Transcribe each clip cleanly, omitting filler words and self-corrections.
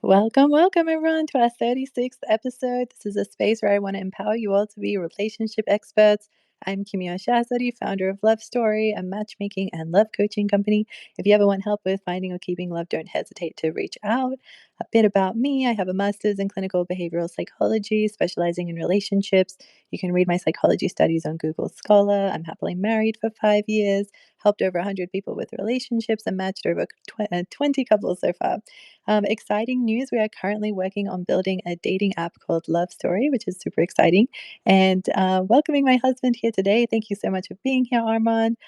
Welcome everyone to our 36th episode. This is a space where I want to empower you all to be relationship experts. I'm Kimia Shazadi, founder of Love Story, a matchmaking and love coaching company. If you ever want help with finding or keeping love, don't hesitate to reach out. A bit about me: I have a master's in clinical behavioral psychology, specializing in relationships. You can read my psychology studies on Google Scholar. I'm happily married for 5 years, helped over 100 people with relationships, and matched over 20 couples so far. Exciting news: we are currently working on building a dating app called Love Story, which is super exciting. And welcoming my husband here today. Thank you so much for being here, Armand.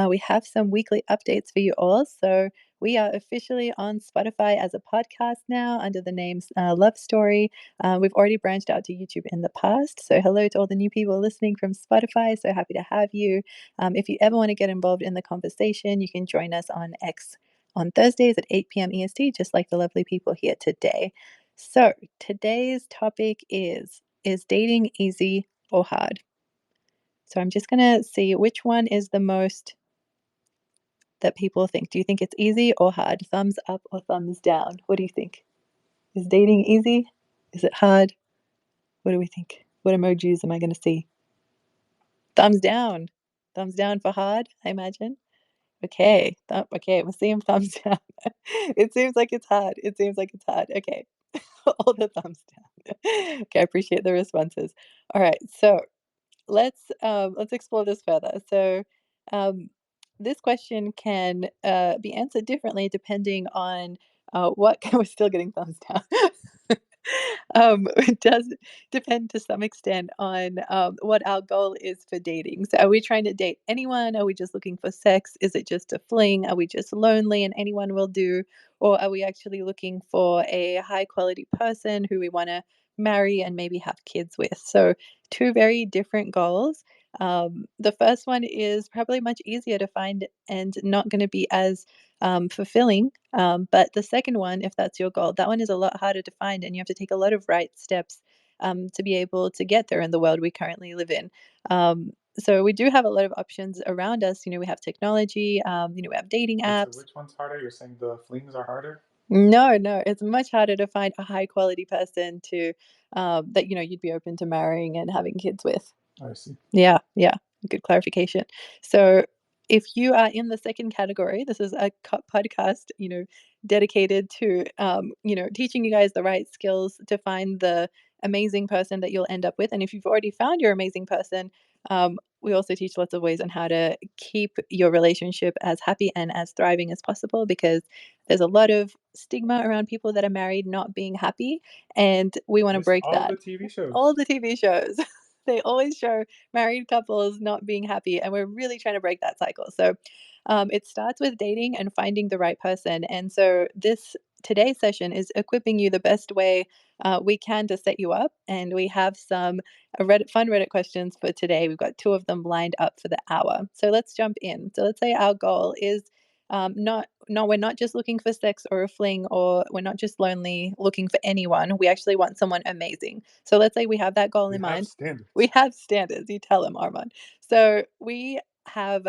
We have some weekly updates for you all. So we are officially on Spotify as a podcast now under the name Love Story. We've already branched out to YouTube in the past. So hello to all the new people listening from Spotify. So happy to have you. If you ever want to get involved in the conversation, you can join us on X on Thursdays at 8 p.m. EST, just like the lovely people here today. So today's topic is dating easy or hard? So I'm just going to see which one is the most that people think. Do you think it's easy or hard? Thumbs up or thumbs down? What do you think? Is dating easy? Is it hard? What do we think? What emojis am I going to see? Thumbs down. Thumbs down for hard, I imagine. Okay. Okay, we're seeing thumbs down. It seems like it's hard. It seems like it's hard. Okay. All the thumbs down. Okay, I appreciate the responses. All right, so let's explore this further. So, um, this question can be answered differently depending on what. We're still getting thumbs down. It does depend to some extent on what our goal is for dating. So, are we trying to date anyone? Are we just looking for sex? Is it just a fling? Are we just lonely and anyone will do? Or are we actually looking for a high quality person who we want to marry and maybe have kids with? So, two very different goals. The first one is probably much easier to find and not going to be as fulfilling. But the second one, if that's your goal, that one is a lot harder to find, and you have to take a lot of right steps to be able to get there in the world we currently live in. So we do have a lot of options around us. We have technology. We have dating Wait, so apps. which one's harder? You're saying the flings are harder? No, it's much harder to find a high quality person to that you'd be open to marrying and having kids with. I see. Yeah, yeah, good clarification. So, if you are in the second category, this is a podcast, dedicated to, teaching you guys the right skills to find the amazing person that you'll end up with. And if you've already found your amazing person, we also teach lots of ways on how to keep your relationship as happy and as thriving as possible, because there's a lot of stigma around people that are married not being happy, and we want to Just break all that. the TV All shows. the TV shows. They always show married couples not being happy, and we're really trying to break that cycle. So it starts with dating and finding the right person. And so this today's session is equipping you the best way we can to set you up. And we have some fun Reddit questions for today. We've got two of them lined up for the hour. So let's jump in. So let's say our goal is not no, we're not just looking for sex or a fling, or we're not just lonely looking for anyone. We actually want someone amazing. So let's say we have that goal We in have mind. We standards. have standards. You tell them, Armand. So we have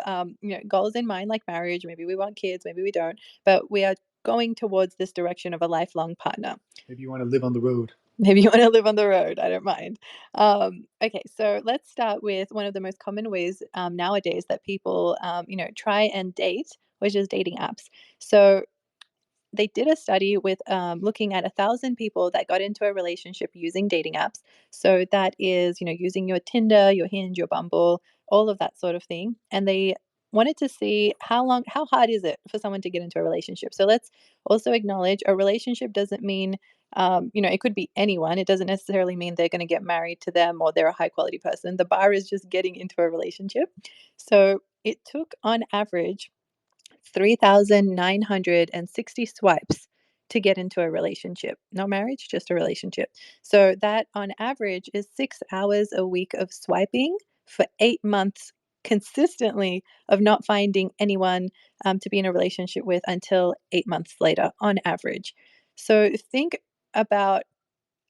goals in mind, like marriage. Maybe we want kids, maybe we don't, but we are going towards this direction of a lifelong partner. Maybe you want to live on the road. Maybe you want to live on the road. I don't mind. Okay, so let's start with one of the most common ways nowadays that people, try and date, which is dating apps. So they did a study with looking at 1,000 people that got into a relationship using dating apps. So that is, using your Tinder, your Hinge, your Bumble, all of that sort of thing. And they wanted to see how hard is it for someone to get into a relationship. So let's also acknowledge a relationship doesn't mean, it could be anyone. It doesn't necessarily mean they're going to get married to them or they're a high quality person. The bar is just getting into a relationship. So it took on average 3,960 swipes to get into a relationship. No marriage, just a relationship. So that on average is 6 hours a week of swiping for 8 months consistently of not finding anyone to be in a relationship with until 8 months later on average. So think about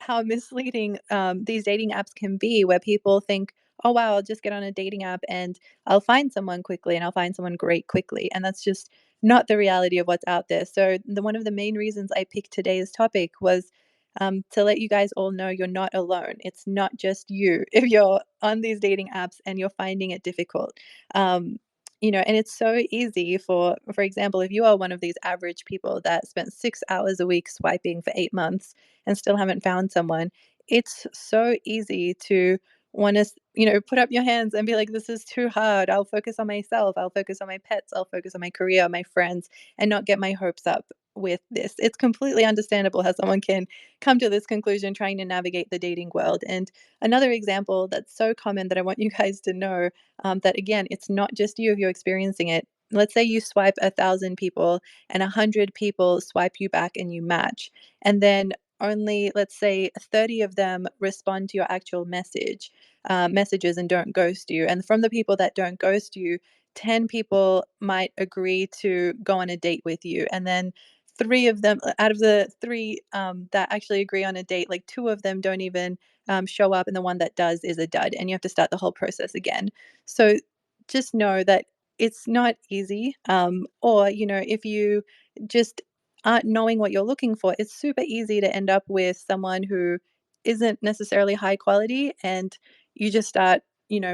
how misleading these dating apps can be, where people think, oh, wow, I'll just get on a dating app and I'll find someone quickly and I'll find someone great quickly. And that's just not the reality of what's out there. So one of the main reasons I picked today's topic was to let you guys all know you're not alone. It's not just you if you're on these dating apps and you're finding it difficult. Um, and it's so easy for example, if you are one of these average people that spent 6 hours a week swiping for 8 months and still haven't found someone, it's so easy to want to, put up your hands and be like, this is too hard. I'll focus on myself. I'll focus on my pets. I'll focus on my career, my friends, and not get my hopes up with this. It's completely understandable how someone can come to this conclusion trying to navigate the dating world. And another example that's so common that I want you guys to know, that again, it's not just you if you're experiencing it. Let's say you swipe 1,000 people and 100 people swipe you back and you match. And then only, let's say, 30 of them respond to your actual messages and don't ghost you. And from the people that don't ghost you, 10 people might agree to go on a date with you. And then three of them, out of the three that actually agree on a date, like two of them don't even show up. And the one that does is a dud. And you have to start the whole process again. So just know that it's not easy. Or, if you just aren't knowing what you're looking for, it's super easy to end up with someone who isn't necessarily high quality, and you just start,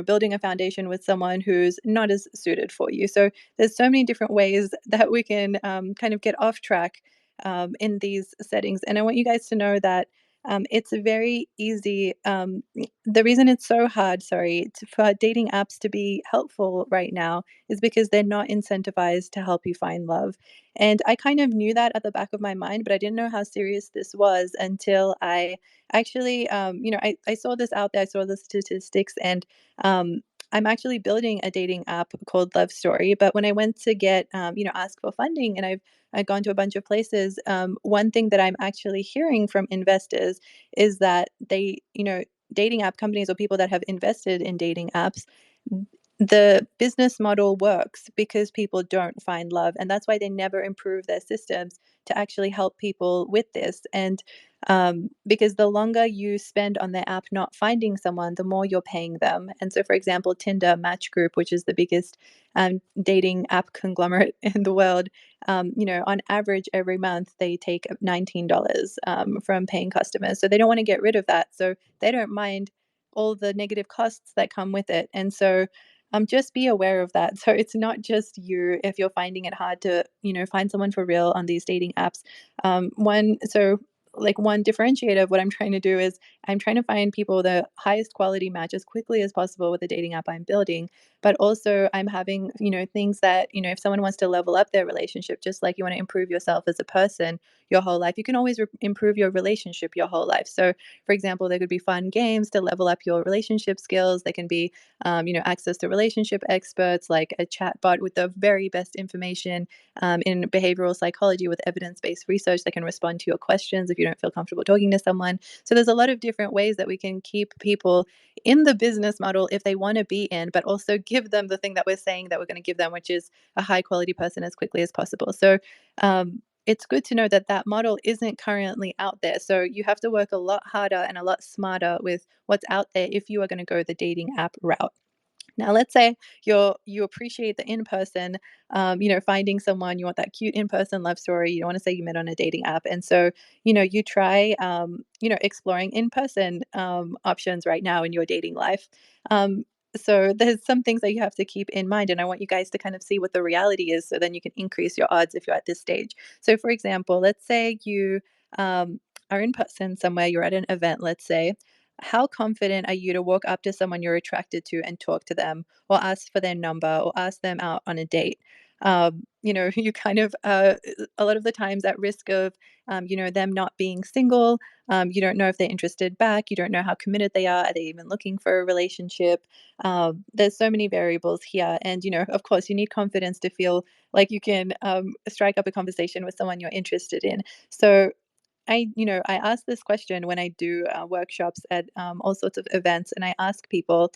building a foundation with someone who's not as suited for you. So there's so many different ways that we can kind of get off track in these settings. And I want you guys to know that it's very easy. The reason it's so hard, sorry, for dating apps to be helpful right now is because they're not incentivized to help you find love. And I kind of knew that at the back of my mind, but I didn't know how serious this was until I actually, I saw this out there, I saw the statistics, and I'm actually building a dating app called Love Story. But when I went to get, ask for funding, and I've gone to a bunch of places, one thing that I'm actually hearing from investors is that dating app companies or people that have invested in dating apps, the business model works because people don't find love, and that's why they never improve their systems to actually help people with this. And because the longer you spend on their app not finding someone, the more you're paying them. And so, for example, Tinder Match Group, which is the biggest dating app conglomerate in the world, on average every month they take $19 from paying customers. So they don't want to get rid of that. So they don't mind all the negative costs that come with it. And so just be aware of that. So it's not just you if you're finding it hard to, find someone for real on these dating apps. One differentiator of what I'm trying to do is I'm trying to find people the highest quality match as quickly as possible with the dating app I'm building. But also I'm having, things that, if someone wants to level up their relationship, just like you want to improve yourself as a person your whole life, you can always improve your relationship your whole life. So for example, there could be fun games to level up your relationship skills. There can be access to relationship experts like a chat bot with the very best information in behavioral psychology with evidence-based research that can respond to your questions if you don't feel comfortable talking to someone. So there's a lot of different ways that we can keep people in the business model if they want to be in, but also give them the thing that we're saying that we're going to give them, which is a high quality person as quickly as possible. So it's good to know that that model isn't currently out there. So you have to work a lot harder and a lot smarter with what's out there if you are going to go the dating app route. Now, let's say you appreciate the in person, finding someone, you want that cute in person love story. You don't want to say you met on a dating app, and so you try, exploring in person options right now in your dating life. So there's some things that you have to keep in mind, and I want you guys to kind of see what the reality is, so then you can increase your odds if you're at this stage. So, for example, let's say you are in person somewhere, you're at an event, let's say. How confident are you to walk up to someone you're attracted to and talk to them, or ask for their number, or ask them out on a date? You kind of a lot of the times at risk of them not being single. You don't know if they're interested back. You don't know how committed they are. Are they even looking for a relationship? There's so many variables here, and of course, you need confidence to feel like you can strike up a conversation with someone you're interested in. So I ask this question when I do workshops at all sorts of events, and I ask people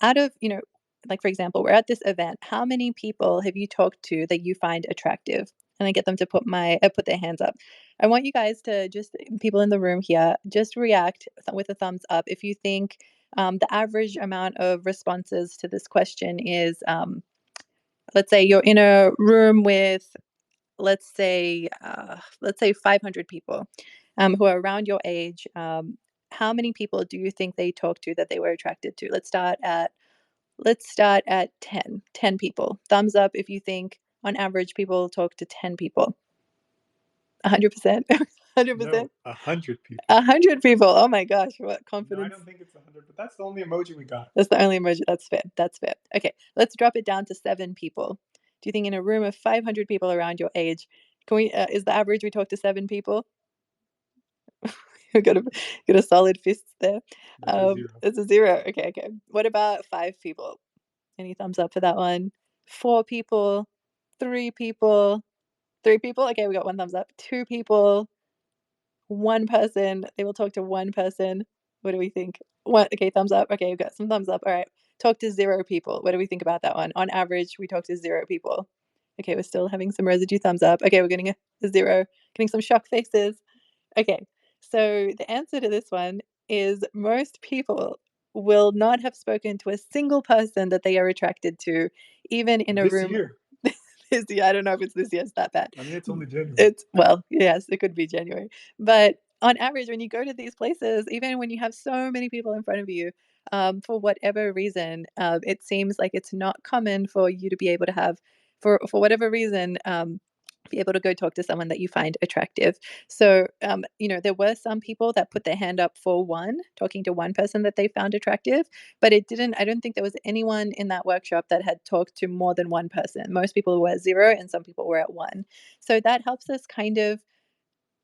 out of, like for example, we're at this event. How many people have you talked to that you find attractive? And I get them to put their hands up. I want you guys to just people in the room here just react with a thumbs up if you think the average amount of responses to this question is let's say you're in a room with, let's say 500 people who are around your age. How many people do you think they talk to that they were attracted to? Let's start at 10. 10 people. Thumbs up if you think on average people talk to 10 people. 100%. No, 100%. 100 people. 100 people. Oh my gosh, what No, I confidence. don't think it's 100, but that's the only emoji we got. That's the only emoji. That's fair. That's fair. Okay, let's drop it down to 7 people. Do you think in a room of 500 people around your age, is the average we talk to 7 people? got a got a solid fist there. That's a zero. It's a 0. Okay, okay. What about 5 people? Any thumbs up for that one? 4 people, 3 people, 3 people? Okay, we got 1 thumbs up. 2 people, 1 person. They will talk to 1 person. What do we think? What? Okay, thumbs up. Okay, we've got some thumbs up. All right. Talk to 0 people. What do we think about that one? On average, we talk to 0 people. Okay, we're still having some residue thumbs up. Okay, we're getting a 0, getting some shock faces. Okay, so the answer to this one is most people will not have spoken to a single person that they are attracted to, even in a This room. year. This year. I don't know if it's this year, it's that bad. I mean, it's only January. It's, well, yes, it could be January. But on average, when you go to these places, even when you have so many people in front of you, for whatever reason, it seems like it's not common for you to be able to have, for whatever reason, be able to go talk to someone that you find attractive. So, there were some people that put their hand up for one, talking to one person that they found attractive, but I don't think there was anyone in that workshop that had talked to more than one person. Most people were at 0 and some people were at 1. So that helps us kind of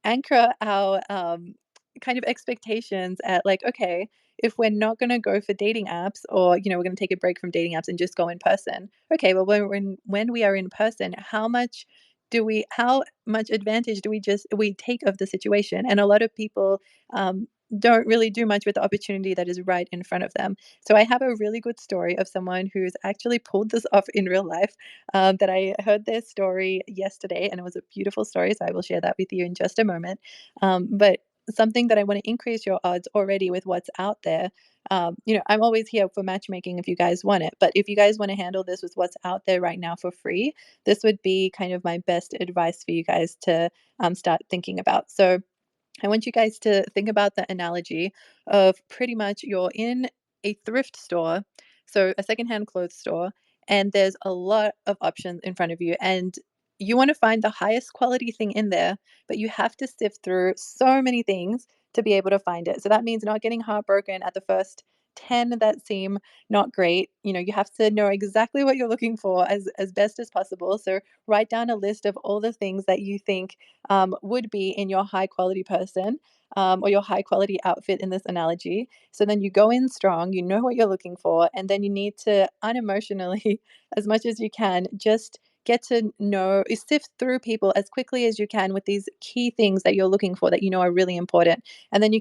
anchor our kind of expectations at, like, okay, if we're not going to go for dating apps, or we're going to take a break from dating apps and just go in person. Okay, well, when we are in person, how much advantage do we take of the situation? And a lot of people um, don't really do much with the opportunity that is right in front of them. So I have a really good story of someone who's actually pulled this off in real life, that I heard their story yesterday, and it was a beautiful story. So I will share that with you in just a moment. But something that I want to increase your odds already with what's out there. I'm always here for matchmaking if you guys want it. But if you guys want to handle this with what's out there right now for free, this would be kind of my best advice for you guys to start thinking about. So I want you guys to think about the analogy of pretty much you're in a thrift store, so a secondhand clothes store, and there's a lot of options in front of you, and you want to find the highest quality thing in there, but you have to sift through so many things to be able to find it. So that means not getting heartbroken at the first 10 that seem not great. You have to know exactly what you're looking for as best as possible. So write down a list of all the things that you think would be in your high quality person, or your high quality outfit in this analogy. So then you go in strong, you know what you're looking for, and then you need to unemotionally, as much as you can, just get to know, sift through people as quickly as you can with these key things that you're looking for that you know are really important. And then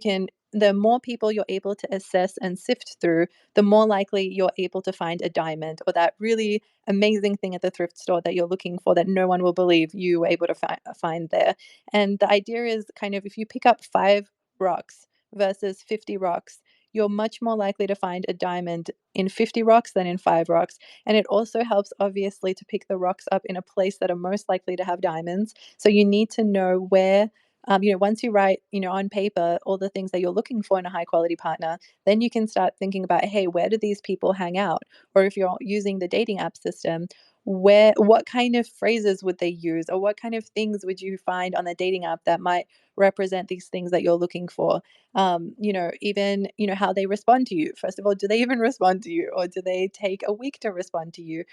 the more people you're able to assess and sift through, the more likely you're able to find a diamond or that really amazing thing at the thrift store that you're looking for that no one will believe you were able to find there. And the idea is kind of, if you pick up 5 rocks versus 50 rocks, you're much more likely to find a diamond in 50 rocks than in 5 rocks. And it also helps, obviously, to pick the rocks up in a place that are most likely to have diamonds. So you need to know where, once you write, on paper all the things that you're looking for in a high quality partner, then you can start thinking about, hey, where do these people hang out? Or if you're using the dating app system, what kind of phrases would they use, or what kind of things would you find on the dating app that might represent these things that you're looking for? Even how they respond to you. First of all, do they even respond to you, or do they take a week to respond to you?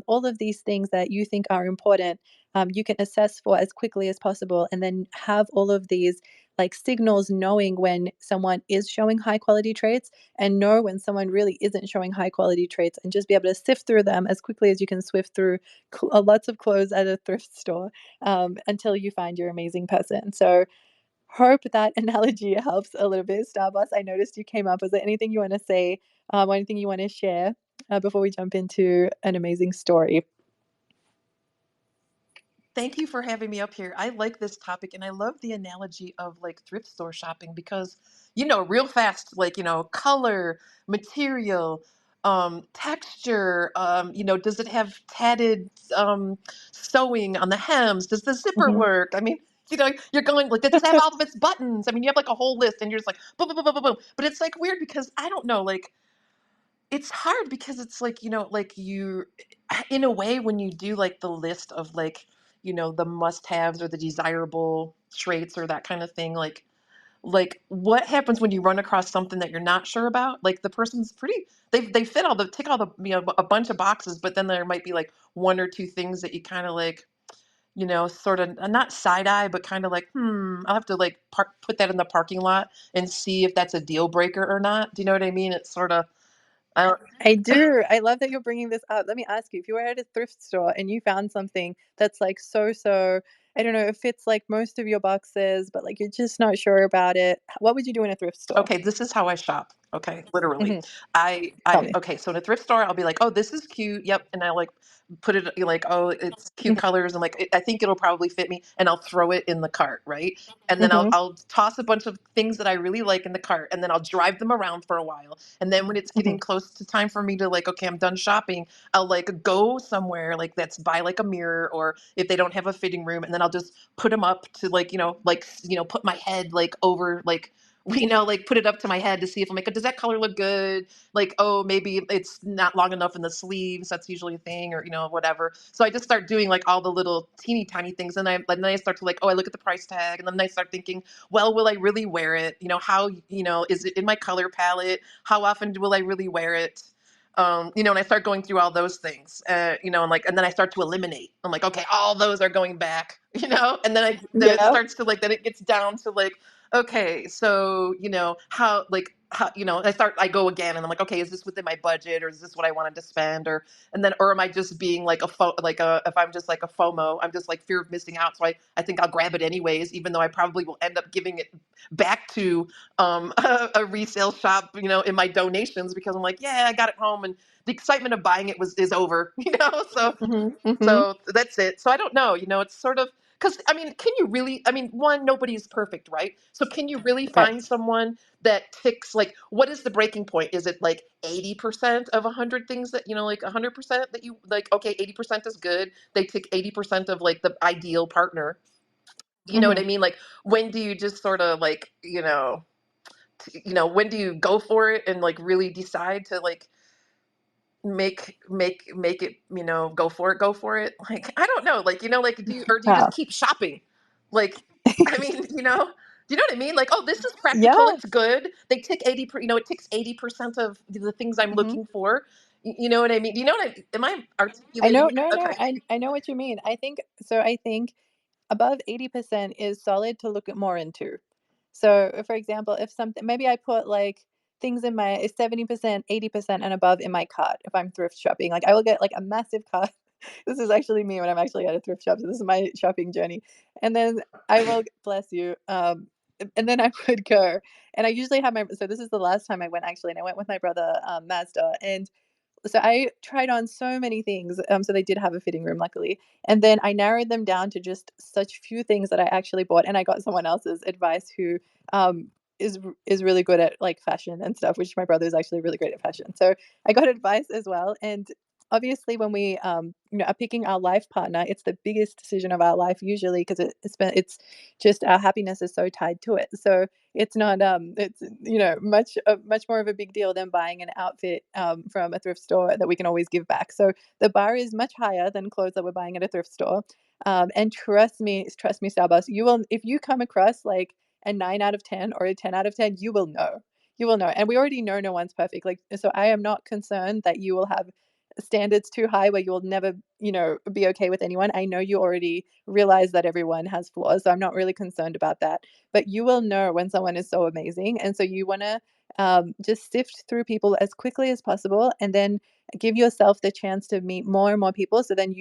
All of these things that you think are important, you can assess for as quickly as possible, and then have all of these like signals, knowing when someone is showing high quality traits and know when someone really isn't showing high quality traits, and just be able to sift through them as quickly as you can swift through lots of clothes at a thrift store, until you find your amazing person. So hope that analogy helps a little bit. Starbucks, I noticed you came up. Is there anything you want to say, or anything you want to share, before we jump into an amazing story? Thank you for having me up here. I like this topic and I love the analogy of like thrift store shopping because, real fast, like, color, material. texture, does it have tatted sewing on the hems? Does the zipper Mhm. work? I mean, you're going like, does it have all of its buttons? I mean, you have like a whole list and you're just like boom, boom, boom, boom, boom, boom. But it's like weird because I don't know, like it's hard because it's like, like you in a way when you do like the list of like, the must-haves or the desirable traits or that kind of thing, like what happens when you run across something that you're not sure about? Like the person's pretty they fit all the tick all the a bunch of boxes, but then there might be like one or two things that you kind of like, sort of not side eye, but kind of like, I'll have to like put that in the parking lot and see if that's a deal breaker or not. Do you know what I mean? It's sort of I don't I do. I love that you're bringing this up. Let me ask you, if you were at a thrift store and you found something that's like so, I don't know, it fits like most of your boxes, but like you're just not sure about it. What would you do in a thrift store? Okay, this is how I shop. Okay, literally. Mhm. Tell I me. okay, so in a thrift store, I'll be like, "Oh, this is cute. Yep." And I like put it like, "Oh, it's cute Mhm. colors," and like I think it'll probably fit me, and I'll throw it in the cart, right? And then I'll Mhm. I'll toss a bunch of things that I really like in the cart, and then I'll drive them around for a while. And then when it's getting Mhm. close to time for me to like, okay, I'm done shopping, I'll like go somewhere like that's by like a mirror, or if they don't have a fitting room, and then I'll just put them up to like, put my head like over like like put it up to my head to see if I'm like, does that color look good? Like, oh, maybe it's not long enough in the sleeves. That's usually a thing, or whatever. So I just start doing like all the little teeny tiny things, and then I start to like, oh, I look at the price tag, and then I start thinking, well, will I really wear it? How is it in my color palette? How often will I really wear it? And I start going through all those things, and then I start to eliminate. I'm like, okay, all those are going back, and then it Yep. starts to like, then it gets down to like, okay, so how I go again and I'm like, okay, is this within my budget, or is this what I wanted to spend, or am I just being like if I'm just like a FOMO, I'm just like fear of missing out, so I think I'll grab it anyways, even though I probably will end up giving it back to a resale shop, in my donations, because I'm like, yeah, I got it home and the excitement of buying it is over, so Mhm. Mhm. so that's it. So I don't know, it's sort of because I mean, can you really? I mean, one, nobody's perfect, right? So can you really Right. find someone that ticks like what is the breaking point? Is it like 80% of 100 things that like 100% that you like? Okay, 80% is good. They tick 80% of like the ideal partner. You know what Mhm. I mean? Like when do you just sort of like when do you go for it and like really decide to like make it, go for it, like I don't know, like like do you just Wow. keep shopping, like I mean, do you know what I mean, like, oh, this is practical, Yeah. it's good, they tick 80 it ticks 80% of the things I'm Mhm. looking for. You know what I mean? Do you know what am I I know, articulating? no, Okay. I know what you mean. I think above 80% is solid to look at more into. So, for example, if something maybe I put like things in my 70%, 80% and above in my cart if I'm thrift shopping. Like I will get like a massive cart. This is actually me when I'm actually at a thrift shop. So this is my shopping journey. And then I will bless you. And then I would go and I usually have my so this is the last time I went actually, and I went with my brother Mazda, and so I tried on so many things, so they did have a fitting room, luckily, and then I narrowed them down to just such few things that I actually bought, and I got someone else's advice who, um, is really good at, like, fashion and stuff, which my brother is actually really great at fashion, so I got advice as well, and obviously when we, are picking our life partner, it's the biggest decision of our life usually 'cause it's just our happiness is so tied to it, so it's not, it's, much more of a big deal than buying an outfit, from a thrift store that we can always give back. So the bar is much higher than clothes that we're buying at a thrift store. And trust me, Starbucks, you will if you come across like a 9 out of 10 or a 10 out of 10, you will know. You will know. And we already know no one's perfect. Like, so I am not concerned that you will have standards too high where you'll never, be okay with anyone. I know you already realize that everyone has flaws. So I'm not really concerned about that, but you will know when someone is so amazing. And so you want to just sift through people as quickly as possible and then give yourself the chance to meet more and more people. So then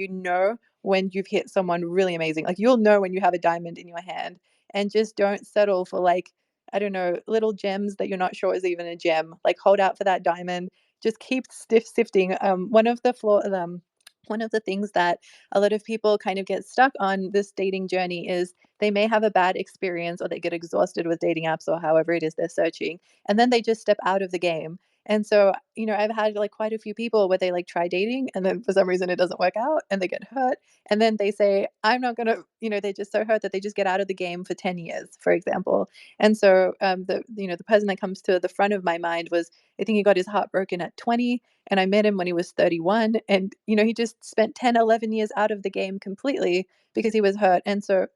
when you've hit someone really amazing. Like you'll know when you have a diamond in your hand and just don't settle for like, I don't know, little gems that you're not sure is even a gem. Like hold out for that diamond. Just keep stiff sifting. One of the things that a lot of people kind of get stuck on this dating journey is they may have a bad experience or they get exhausted with dating apps or however it is they're searching, and then they just step out of the game. And so, I've had like quite a few people where they like try dating and then for some reason it doesn't work out and they get hurt. And then they say, I'm not going to, they're just so hurt that they just get out of the game for 10 years, for example. And so, the person that comes to the front of my mind was, I think he got his heart broken at 20 and I met him when he was 31. And, he just spent 10, 11 years out of the game completely because he was hurt. And so,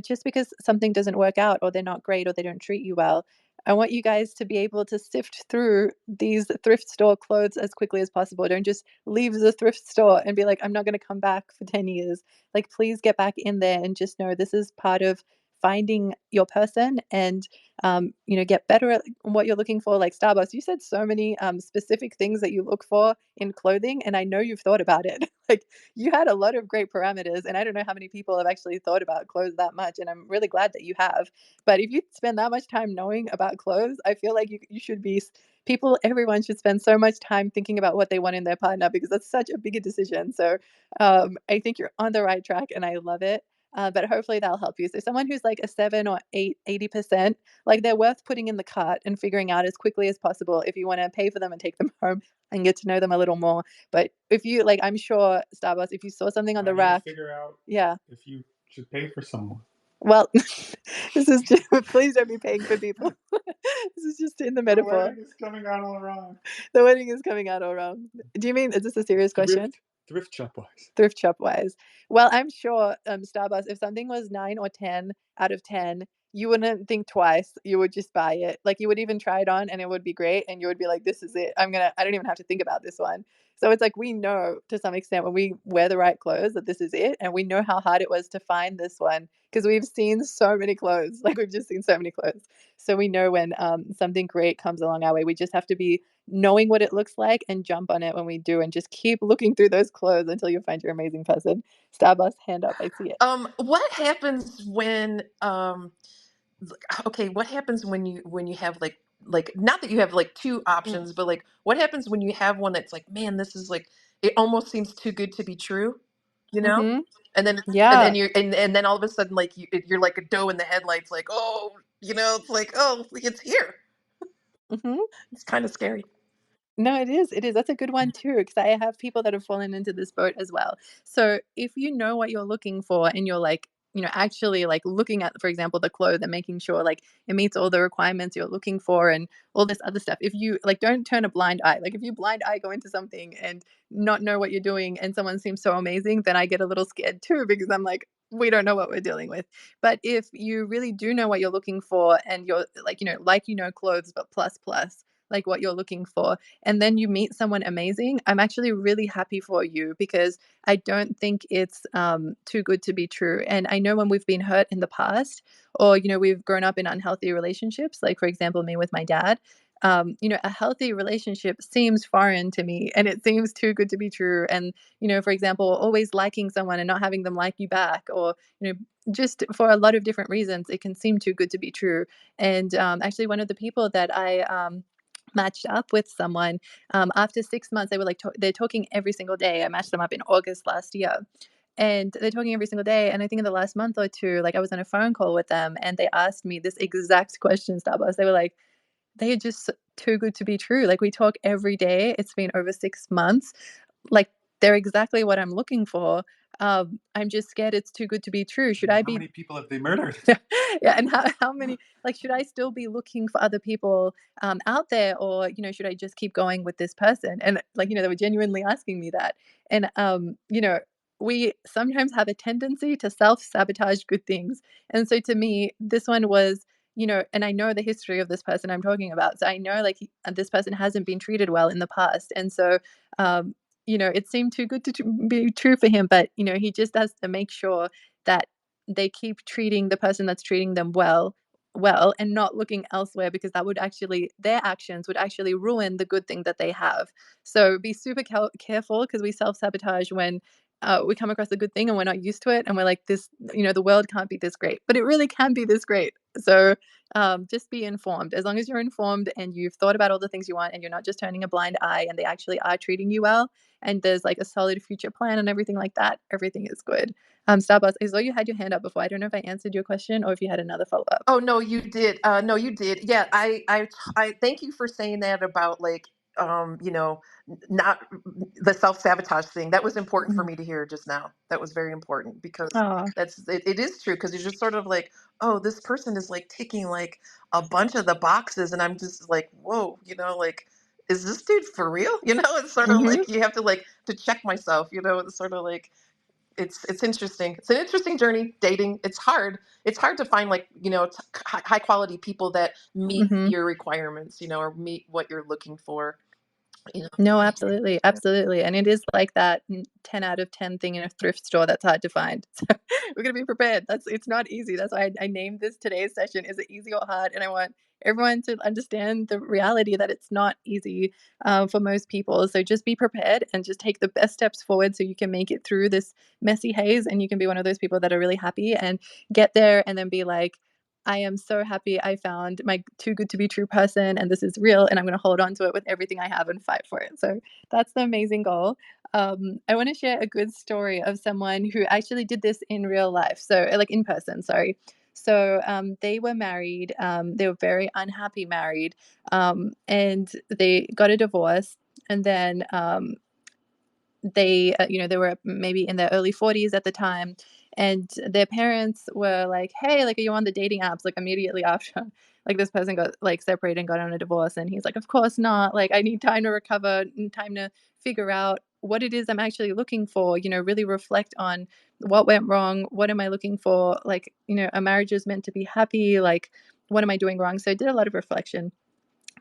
just because something doesn't work out or they're not great or they don't treat you well, I want you guys to be able to sift through these thrift store clothes as quickly as possible. Don't just leave the thrift store and be like, I'm not going to come back for 10 years. Like, please get back in there and just know this is part of finding your person and, get better at what you're looking for. Like Starbucks, you said so many specific things that you look for in clothing, and I know you've thought about it. Like, you had a lot of great parameters, and I don't know how many people have actually thought about clothes that much, and I'm really glad that you have. But if you spend that much time knowing about clothes, I feel like you should be everyone should spend so much time thinking about what they want in their partner because that's such a big decision. So I think you're on the right track and I love it. But hopefully that'll help you. So someone who's like a 7 or 8, 80%, like they're worth putting in the cart and figuring out as quickly as possible if you want to pay for them and take them home and get to know them a little more. But if you like, I'm sure Starbucks, if you saw something on I the need to rack, figure out yeah. if you should pay for someone. Well, this is just, please don't be paying for people. This is just in the The metaphor. wedding is coming out all wrong. The wedding is coming out all wrong. Do you mean, is this a serious question? Thrift shop wise. Thrift shop wise. Well, I'm sure Starbucks, if something was 9 or 10 out of 10, you wouldn't think twice. You would just buy it. Like, you would even try it on and it would be great. And you would be like, this is it. I don't even have to think about this one. So it's like, we know to some extent when we wear the right clothes that this is it. And we know how hard it was to find this one because we've seen so many clothes. Like, we've just seen so many clothes. So we know when something great comes along our way. We just have to be knowing what it looks like and jump on it when we do and just keep looking through those clothes until you find your amazing person. Starbucks, hand up, I see it. What happens when okay, what happens when you have like not that you have like two options, but like what happens when you have one that's like, man, this is like it almost seems too good to be true, you know? Mm-hmm. And then Yeah. and then all of a sudden like you're like a doe in the headlights, like, oh, it's like, oh, it's here. Mm-hmm. It's kind of scary. No, it is. It is. That's a good one too, because I have people that have fallen into this boat as well. So if you know what you're looking for and you're like, actually like looking at, for example, the clothes and making sure like it meets all the requirements you're looking for and all this other stuff. If you like, don't turn a blind eye. Like, if you blind eye go into something and not know what you're doing and someone seems so amazing, then I get a little scared too because I'm like, we don't know what we're dealing with. But if you really do know what you're looking for and you're like, clothes, but plus like what you're looking for, and then you meet someone amazing, I'm actually really happy for you because I don't think it's too good to be true. And I know when we've been hurt in the past, or we've grown up in unhealthy relationships, like for example, me with my dad. A healthy relationship seems foreign to me and it seems too good to be true. And, for example, always liking someone and not having them like you back, or, just for a lot of different reasons, it can seem too good to be true. And actually, one of the people that I matched up with someone after 6 months, they were like they're talking every single day. I matched them up in August last year, and they're talking every single day. And I think in the last month or two, like, I was on a phone call with them and they asked me this exact question, Starbucks. They were like, they are just too good to be true. Like, we talk every day. It's been over 6 months. Like, they're exactly what I'm looking for. I'm just scared it's too good to be true. Should I How be many people have they murdered? yeah, and how many, like, should I still be looking for other people out there, or should I just keep going with this person? And like, they were genuinely asking me that. And we sometimes have a tendency to self-sabotage good things. And so to me, this one was, and I know the history of this person I'm talking about. So I know, like, this person hasn't been treated well in the past. And so it seemed too good to be true for him, but he just has to make sure that they keep treating the person that's treating them well and not looking elsewhere, because that would actually, their actions would actually ruin the good thing that they have. So be super careful, because we self-sabotage when we come across a good thing and we're not used to it and we're like, this, the world can't be this great, but it really can be this great. So just be informed. As long as you're informed and you've thought about all the things you want and you're not just turning a blind eye, and they actually are treating you well, and there's like a solid future plan and everything like that, everything is good. Starbucks, I saw you had your hand up before. I don't know if I answered your question or if you had another follow-up. Oh no, you did. No, you did. Yeah, I thank you for saying that about like you know, not the self-sabotage thing. That was important for Mhm. me to hear just now. That was very important because Aw. it is true, because you're just sort of like, oh, this person is like ticking like a bunch of the boxes, and I'm just like, whoa, like, is this dude for real? It's sort of Mhm. like you have to like to check myself. It's sort of like it's interesting. It's an interesting journey dating. It's hard. It's hard to find like high quality people that meet Mhm. your requirements, or meet what you're looking for. You know. No, absolutely, absolutely, and it is like that 10 out of 10 thing in a thrift store that's hard to find. So, we're gonna be prepared. It's not easy. That's why I named this today's session, "Is it easy or hard?" And I want everyone to understand the reality that it's not easy, for most people. So just be prepared and just take the best steps forward so you can make it through this messy haze, and you can be one of those people that are really happy and get there and then be like, I am so happy I found my too good to be true person, and this is real, and I'm gonna hold on to it with everything I have and fight for it. So that's the amazing goal. I want to share a good story of someone who actually did this in real life. So, like in person, sorry. So, they were married. They were very unhappy married, and they got a divorce. And then they were maybe in their early 40s at the time, and their parents were like, hey, like, are you on the dating apps? Like immediately after like this person got like separated and got on a divorce, and he's like, of course not, like I need time to recover and time to figure out what it is I'm actually looking for, really reflect on what went wrong, what am I looking for, like, a marriage is meant to be happy, like what am I doing wrong? So I did a lot of reflection.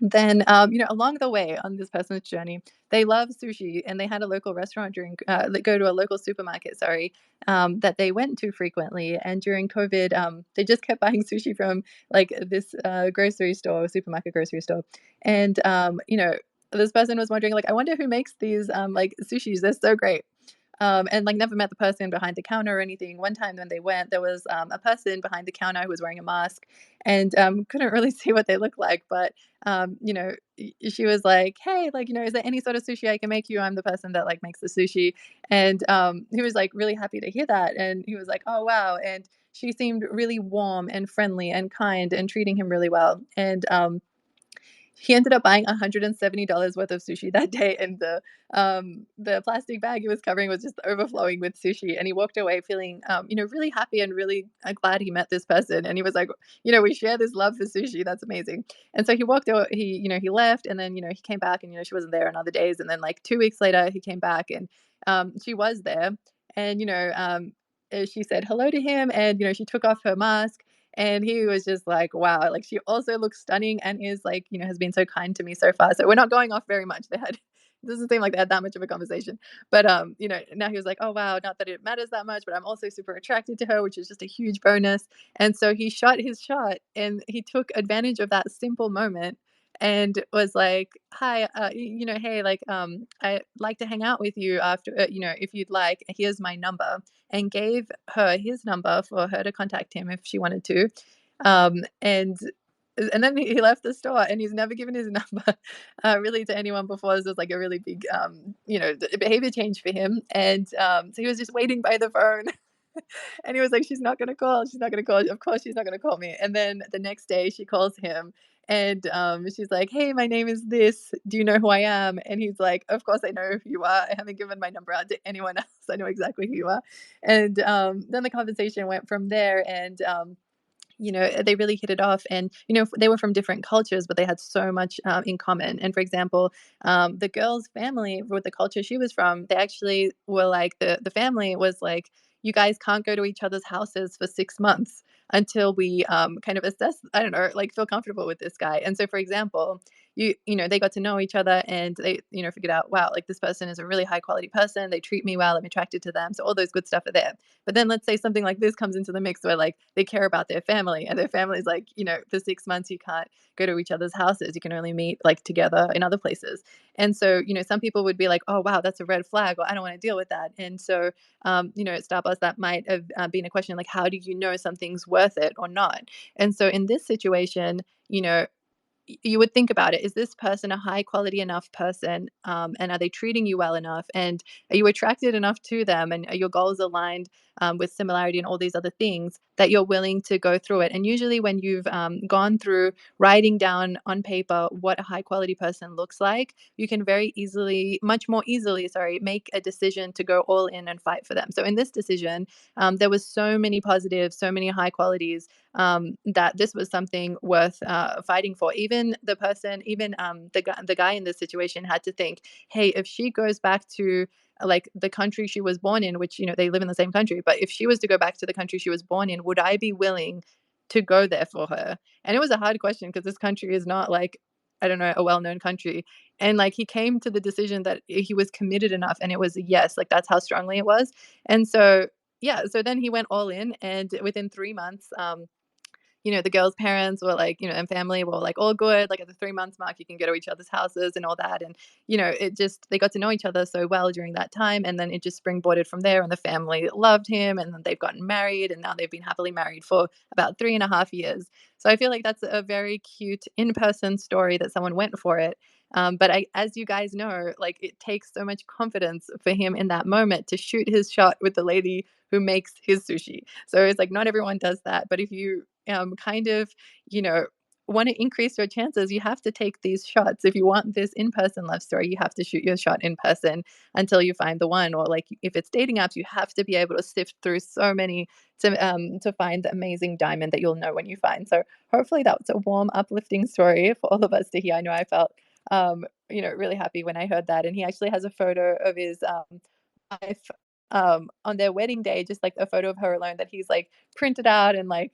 Then, along the way on this person's journey, they love sushi, and they had a local restaurant they go to a local supermarket, sorry, that they went to frequently. And during COVID, they just kept buying sushi from like this grocery store, supermarket grocery store. And, this person was wondering, like, I wonder who makes these like sushis. They're so great. And like never met the person behind the counter or anything. One time when they went, there was a person behind the counter who was wearing a mask, and couldn't really see what they looked like. But she was like, "Hey, like, is there any sort of sushi I can make you? I'm the person that like makes the sushi." And he was like really happy to hear that, and he was like, "Oh wow!" And she seemed really warm and friendly and kind and treating him really well. And he ended up buying $170 worth of sushi that day, and the plastic bag he was covering was just overflowing with sushi. And he walked away feeling, really happy and really glad he met this person. And he was like, we share this love for sushi. That's amazing. And so he walked out. He left, and then he came back, and she wasn't there on other days. And then like 2 weeks later, he came back, and she was there, and she said hello to him, and she took off her mask, and he was just like, wow, like she also looks stunning and is like, has been so kind to me so far. So we're not going off very much. It doesn't seem like they had that much of a conversation. But now he was like, oh wow, not that it matters that much, but I'm also super attracted to her, which is just a huge bonus. And so he shot his shot, and he took advantage of that simple moment and was like, hi, hey, like, I'd like to hang out with you after, if you'd like, here's my number, and gave her his number for her to contact him if she wanted to. And then he left the store, and he's never given his number really to anyone before. This was like a really big, behavior change for him. And so he was just waiting by the phone. And he was like, she's not going to call. She's not going to call. Of course, she's not going to call me. And then the next day, she calls him, and she's like, hey, my name is this. Do you know who I am? And he's like, of course, I know who you are. I haven't given my number out to anyone else. I know exactly who you are. And then the conversation went from there. And they really hit it off. And they were from different cultures, but they had so much in common. And for example, the girl's family, with the culture she was from, they actually were like, the family was like, you guys can't go to each other's houses for 6 months until we kind of assess, I don't know, like feel comfortable with this guy. And so for example, they got to know each other, and they figured out, wow, like this person is a really high quality person, they treat me well, I'm attracted to them, so all those good stuff are there. But then let's say something like this comes into the mix where like they care about their family, and their family's like, for 6 months you can't go to each other's houses. You can only meet like together in other places. And so, some people would be like, oh wow, that's a red flag, or I don't want to deal with that. And so, at Starbucks, that might have been a question like, how do you know something's worth it or not? And so in this situation, you would think about it. Is this person a high quality enough person? And are they treating you well enough? And are you attracted enough to them? And are your goals aligned with similarity and all these other things that you're willing to go through it? And usually, when you've gone through writing down on paper what a high quality person looks like, you can very easily, much more easily, sorry, make a decision to go all in and fight for them. So in this decision, there was so many positives, so many high qualities, that this was something worth fighting for. Even the person, even the guy in this situation had to think, hey, if she goes back to like the country she was born in, which, you know, they live in the same country, but if she was to go back to the country she was born in, would I be willing to go there for her? And it was a hard question because this country is not like, I don't know, a well-known country. And like he came to the decision that he was committed enough, and it was a yes, like that's how strongly it was. And so yeah, so then he went all in, and within 3 months, you know, the girl's parents were like, you know, and family were like, all good. Like at the 3 months mark, you can go to each other's houses and all that. And, you know, it just, they got to know each other so well during that time. And then it just springboarded from there. And the family loved him. And then they've gotten married. And now they've been happily married for about 3.5 years. So I feel like that's a very cute in person story that someone went for it. But as you guys know, like it takes so much confidence for him in that moment to shoot his shot with the lady who makes his sushi. So it's like not everyone does that. But if you kind of, you know, want to increase your chances, you have to take these shots. If you want this in-person love story, you have to shoot your shot in person until you find the one. Or like if it's dating apps, you have to be able to sift through so many to find the amazing diamond that you'll know when you find. So hopefully that's a warm, uplifting story for all of us to hear. I know I felt you know, really happy when I heard that. And he actually has a photo of his wife on their wedding day, just like a photo of her alone that he's like printed out and like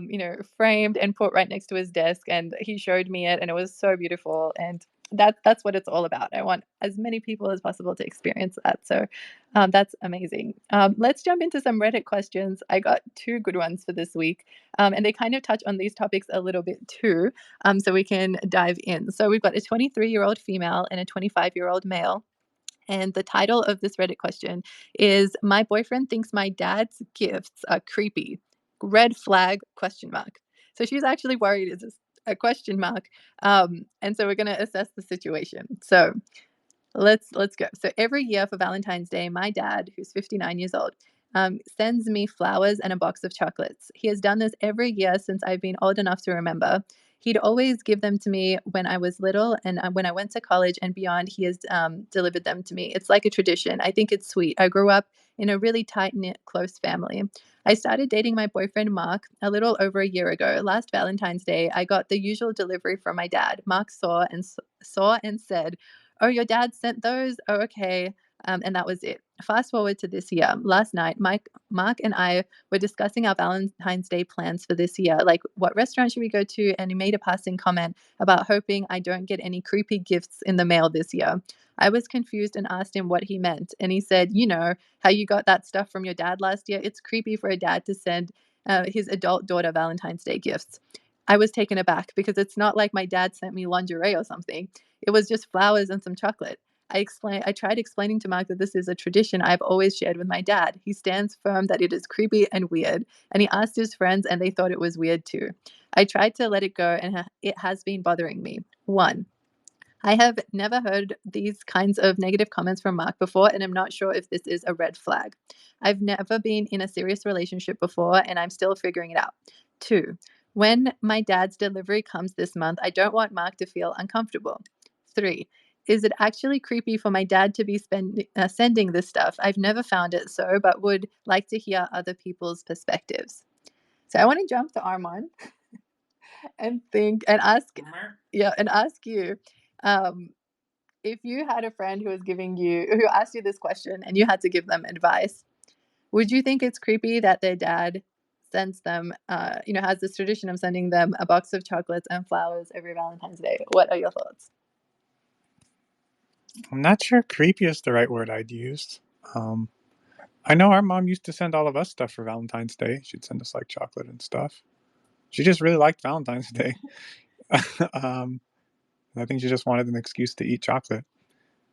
you know, framed and put right next to his desk. And he showed me it, and it was so beautiful. And that's what it's all about. I want as many people as possible to experience that. So that's amazing. Let's jump into some Reddit questions. I got two good ones for this week, and they kind of touch on these topics a little bit too. So we can dive in. So we've got a 23-year-old female and a 25-year-old male. And the title of this Reddit question is "My boyfriend thinks my dad's gifts are creepy. Red flag question mark." So she's actually worried it's a question mark. And so we're going to assess the situation. So let's go. So every year for Valentine's Day, my dad, who's 59 years old, sends me flowers and a box of chocolates. He has done this every year since I've been old enough to remember. He'd always give them to me when I was little, and when I went to college and beyond, he has delivered them to me. It's like a tradition. I think it's sweet. I grew up in a really tight-knit, close family. I started dating my boyfriend, Mark, a little over a year ago. Last Valentine's Day, I got the usual delivery from my dad. Mark saw and said, "Oh, your dad sent those? Oh, okay." And that was it. Fast forward to this year. Last night, Mark and I were discussing our Valentine's Day plans for this year, like what restaurant should we go to, and he made a passing comment about hoping I don't get any creepy gifts in the mail this year. I was confused and asked him what he meant, and he said, "You know, how you got that stuff from your dad last year? It's creepy for a dad to send his adult daughter Valentine's Day gifts." I was taken aback because it's not like my dad sent me lingerie or something. It was just flowers and some chocolate. I tried explaining to Mark that this is a tradition I've always shared with my dad. He stands firm that it is creepy and weird, and he asked his friends and they thought it was weird too. I tried to let it go, and it has been bothering me. 1. I have never heard these kinds of negative comments from Mark before, and I'm not sure if this is a red flag. I've never been in a serious relationship before, and I'm still figuring it out. 2. When my dad's delivery comes this month, I don't want Mark to feel uncomfortable. 3. Is it actually creepy for my dad to be sending this stuff? I've never found it so, but would like to hear other people's perspectives. So I want to jump to Armand and think and ask, yeah, and ask you, um, if you had a friend who asked you this question and you had to give them advice, would you think it's creepy that their dad sends them, you know, has this tradition of sending them a box of chocolates and flowers every Valentine's Day? What are your thoughts? I'm not sure creepy is the right word I'd use. Um, I know our mom used to send all of us stuff for Valentine's Day. She'd send us like chocolate and stuff. She just really liked Valentine's Day. um, I think she just wanted an excuse to eat chocolate.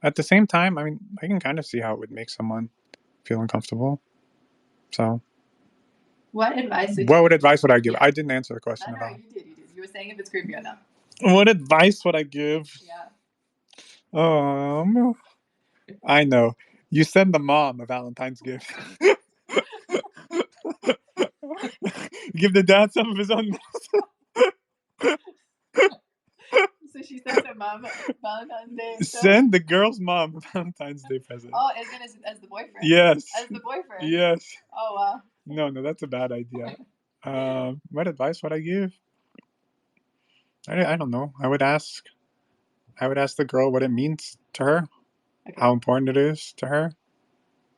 At the same time, I mean, I can kind of see how it would make someone feel uncomfortable. So, What advice what advice would I give? Yeah. I didn't answer the question No, at all. you did. You were saying if it's creepy or not. What advice would I give? Yeah. I know. You send the mom a Valentine's gift. Give the dad some of his own. So she sends her mom Valentine's Day and stuff. Send the girl's mom a Valentine's Day present. Oh, as the boyfriend. Yes. As the boyfriend. Yes. Oh wow. No, that's a bad idea. What advice would I give? I don't know. I would ask the girl what it means to her, Okay. how important it is to her,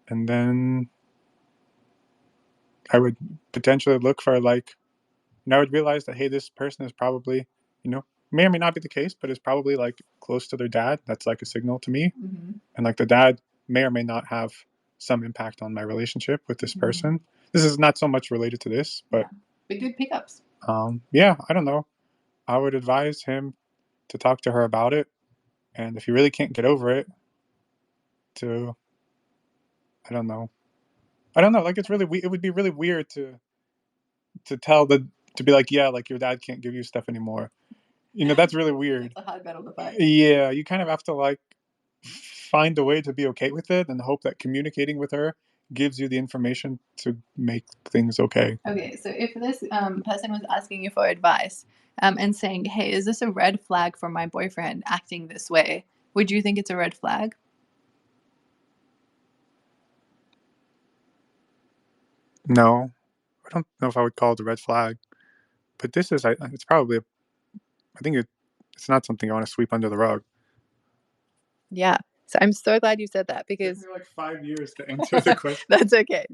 and then I would potentially look for like, and I would realize that hey, this person is probably, may or may not be the case, but is probably like close to their dad. That's like a signal to me, and like the dad may or may not have some impact on my relationship with this person. This is not so much related to this, but good pickups. Yeah, I don't know. I would advise him to talk to her about it, and if he really can't get over it, to I don't know. Like it's really it would be really weird to tell to be like, yeah, like your dad can't give you stuff anymore. That's really weird. It's a hard battle to fight. Yeah, you kind of have to like find a way to be okay with it and hope that communicating with her gives you the information to make things okay. Okay, so if this person was asking you for advice and saying, hey, is this a red flag for my boyfriend acting this way? Would you think it's a red flag? No, I don't know if I would call it a red flag, but this is, it's probably, I think it's not something I want to sweep under the rug. Yeah. So I'm so glad you said that because it took me like 5 years to answer the question. That's okay.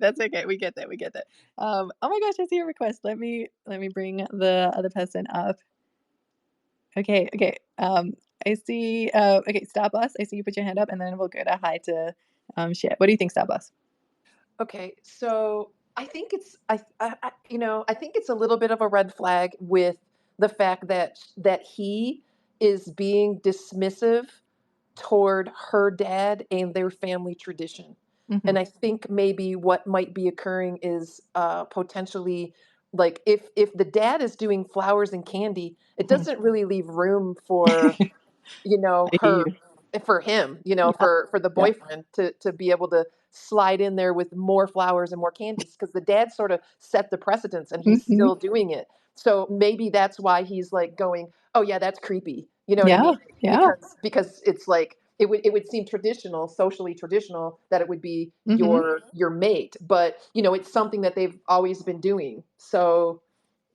We get that. Oh my gosh, I see a request. Let me bring the other person up. Okay. I see. Okay, Starboss. I see you put your hand up, and then we'll go to hi to share. What do you think, Starboss? Okay, so I think I think it's a little bit of a red flag with the fact that he is being dismissive toward her dad and their family tradition. And I think maybe what might be occurring is potentially like if the dad is doing flowers and candy, it doesn't really leave room for I hear you. her for him, Yeah. for the Yeah. boyfriend to be able to slide in there with more flowers and more candies because the dad sort of set the precedence and he's Mhm. still doing it. So maybe that's why he's like going, "Oh yeah, that's creepy." You know what I Yeah. mean? Yeah. Because it's like it would seem traditional, socially traditional that it would be Mhm. your mate, but it's something that they've always been doing. So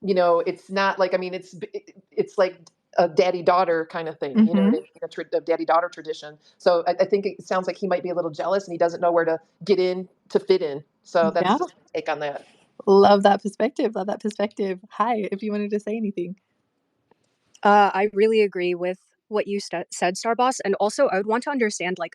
it's not like, I mean, it's like a daddy daughter kind of thing. You know what I Mhm. mean? A daddy daughter tradition. So I think it sounds like he might be a little jealous and he doesn't know where to get in to fit in. So that's Yeah. just my take on that. Love that perspective. Hi, if you wanted to say anything. I really agree with what you said, Starboss, and also I would want to understand like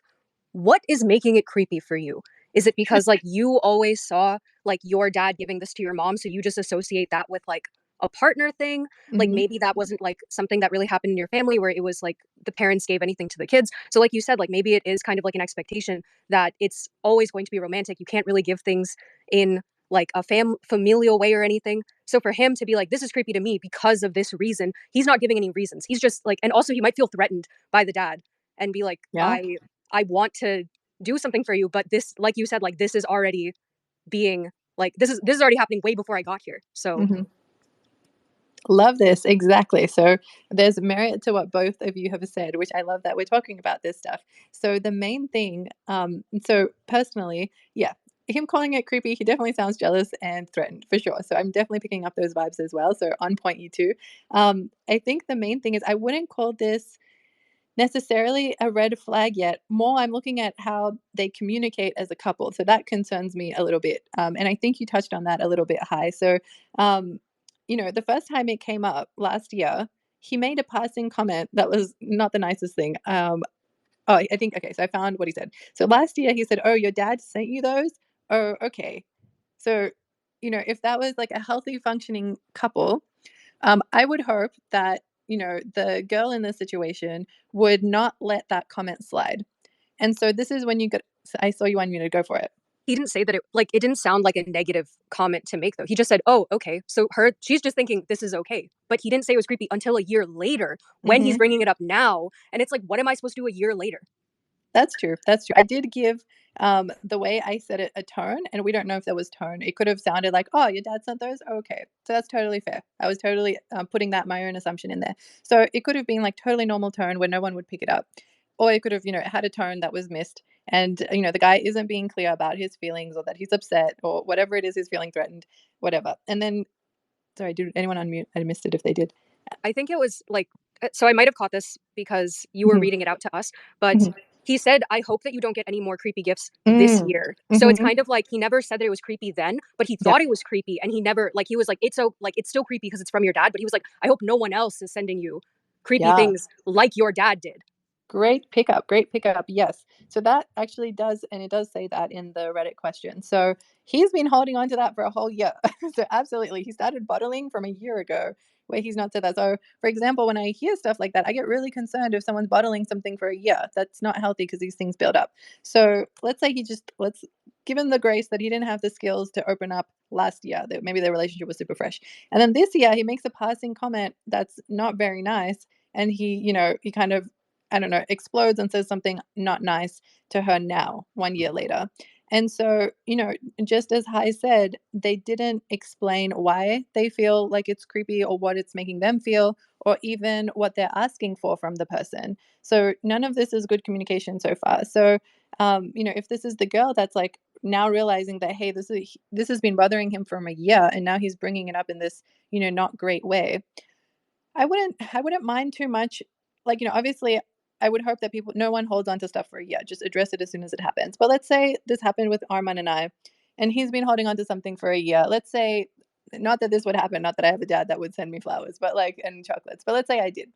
what is making it creepy for you? Is it because like you always saw like your dad giving this to your mom, so you just associate that with like a partner thing? Like Mhm. maybe that wasn't like something that really happened in your family where it was like the parents gave anything to the kids. So like you said, like maybe it is kind of like an expectation that it's always going to be romantic. You can't really give things in like a familial way or anything. So for him to be like, this is creepy to me because of this reason, he's not giving any reasons. He's just like, and also he might feel threatened by the dad and be like, Yeah. I want to do something for you, but this, like you said, like this is already being like this is already happening way before I got here. So Mhm. Love this. Exactly. So there's merit to what both of you have said, which I love that we're talking about this stuff. So the main thing, so personally, yeah, him calling it creepy, he definitely sounds jealous and threatened for sure. So I'm definitely picking up those vibes as well. So on point, you two. I think the main thing is I wouldn't call this necessarily a red flag yet. More, I'm looking at how they communicate as a couple. So that concerns me a little bit. And I think you touched on that a little bit, High. So, the first time it came up last year, he made a passing comment that was not the nicest thing. Oh, I think, okay, so I found what he said. So last year he said, oh, your dad sent you those? Oh, okay. So, if that was like a healthy functioning couple, I would hope that, the girl in this situation would not let that comment slide. And so this is when you get, I saw you unmuted, go for it. He didn't say that it didn't sound like a negative comment to make though. He just said, "Oh, okay." So she's just thinking this is okay. But he didn't say it was creepy until a year later when he's bringing it up now, and it's like, what am I supposed to do a year later? That's true. That's true. I did give the way I said it a tone, and we don't know if there was tone. It could have sounded like, "Oh, your dad sent those." Okay, so that's totally fair. I was totally putting that my own assumption in there. So it could have been like totally normal tone where no one would pick it up, or it could have had a tone that was missed, and the guy isn't being clear about his feelings or that he's upset or whatever it is, he's feeling threatened, whatever. And then, sorry, did anyone unmute? I missed it if they did. I think it was like, so I might have caught this because you were Mhm. reading it out to us, but Mhm. he said, "I hope that you don't get any more creepy gifts this Mm. year." So it's Mhm. kind of like he never said that it was creepy then, but he Yep. thought it was creepy, and he never like he was like, it's still creepy because it's from your dad, but he was like, "I hope no one else is sending you creepy Yeah. things like your dad did." Great pickup. Great pickup. Yes. So that actually does, and it does say that in the Reddit question. So he's been holding on to that for a whole year. So absolutely. He started bottling from a year ago where he's not said that. So, for example, when I hear stuff like that, I get really concerned if someone's bottling something for a year. That's not healthy because these things build up. So let's say let's give him the grace that he didn't have the skills to open up last year, that maybe their relationship was super fresh. And then this year, he makes a passing comment that's not very nice. And he kind of, I don't know, explodes and says something not nice to her now, 1 year later. And so, just as Hai said, they didn't explain why they feel like it's creepy or what it's making them feel or even what they're asking for from the person. So none of this is good communication so far. So, if this is the girl that's like now realizing that, hey, this has been bothering him from a year and now he's bringing it up in this, not great way. I wouldn't mind too much. Like, obviously, I would hope that no one holds on to stuff for a year. Just address it as soon as it happens. But let's say this happened with Arman and I, and he's been holding on to something for a year. Let's say, not that this would happen, not that I have a dad that would send me flowers, but like, and chocolates. But let's say I did.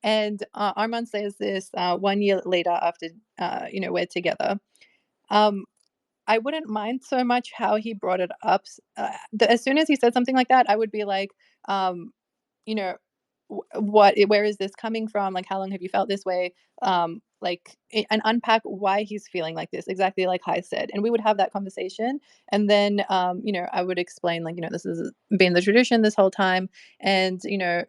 And Arman says this 1 year later after, we're together. Um, I wouldn't mind so much how he brought it up. As soon as he said something like that, I would be like, um, you know, where is this coming from? Like, how long have you felt this way? And unpack why he's feeling like this, exactly like Hai said. And we would have that conversation. And then, I would explain, like, this has been the tradition this whole time. And,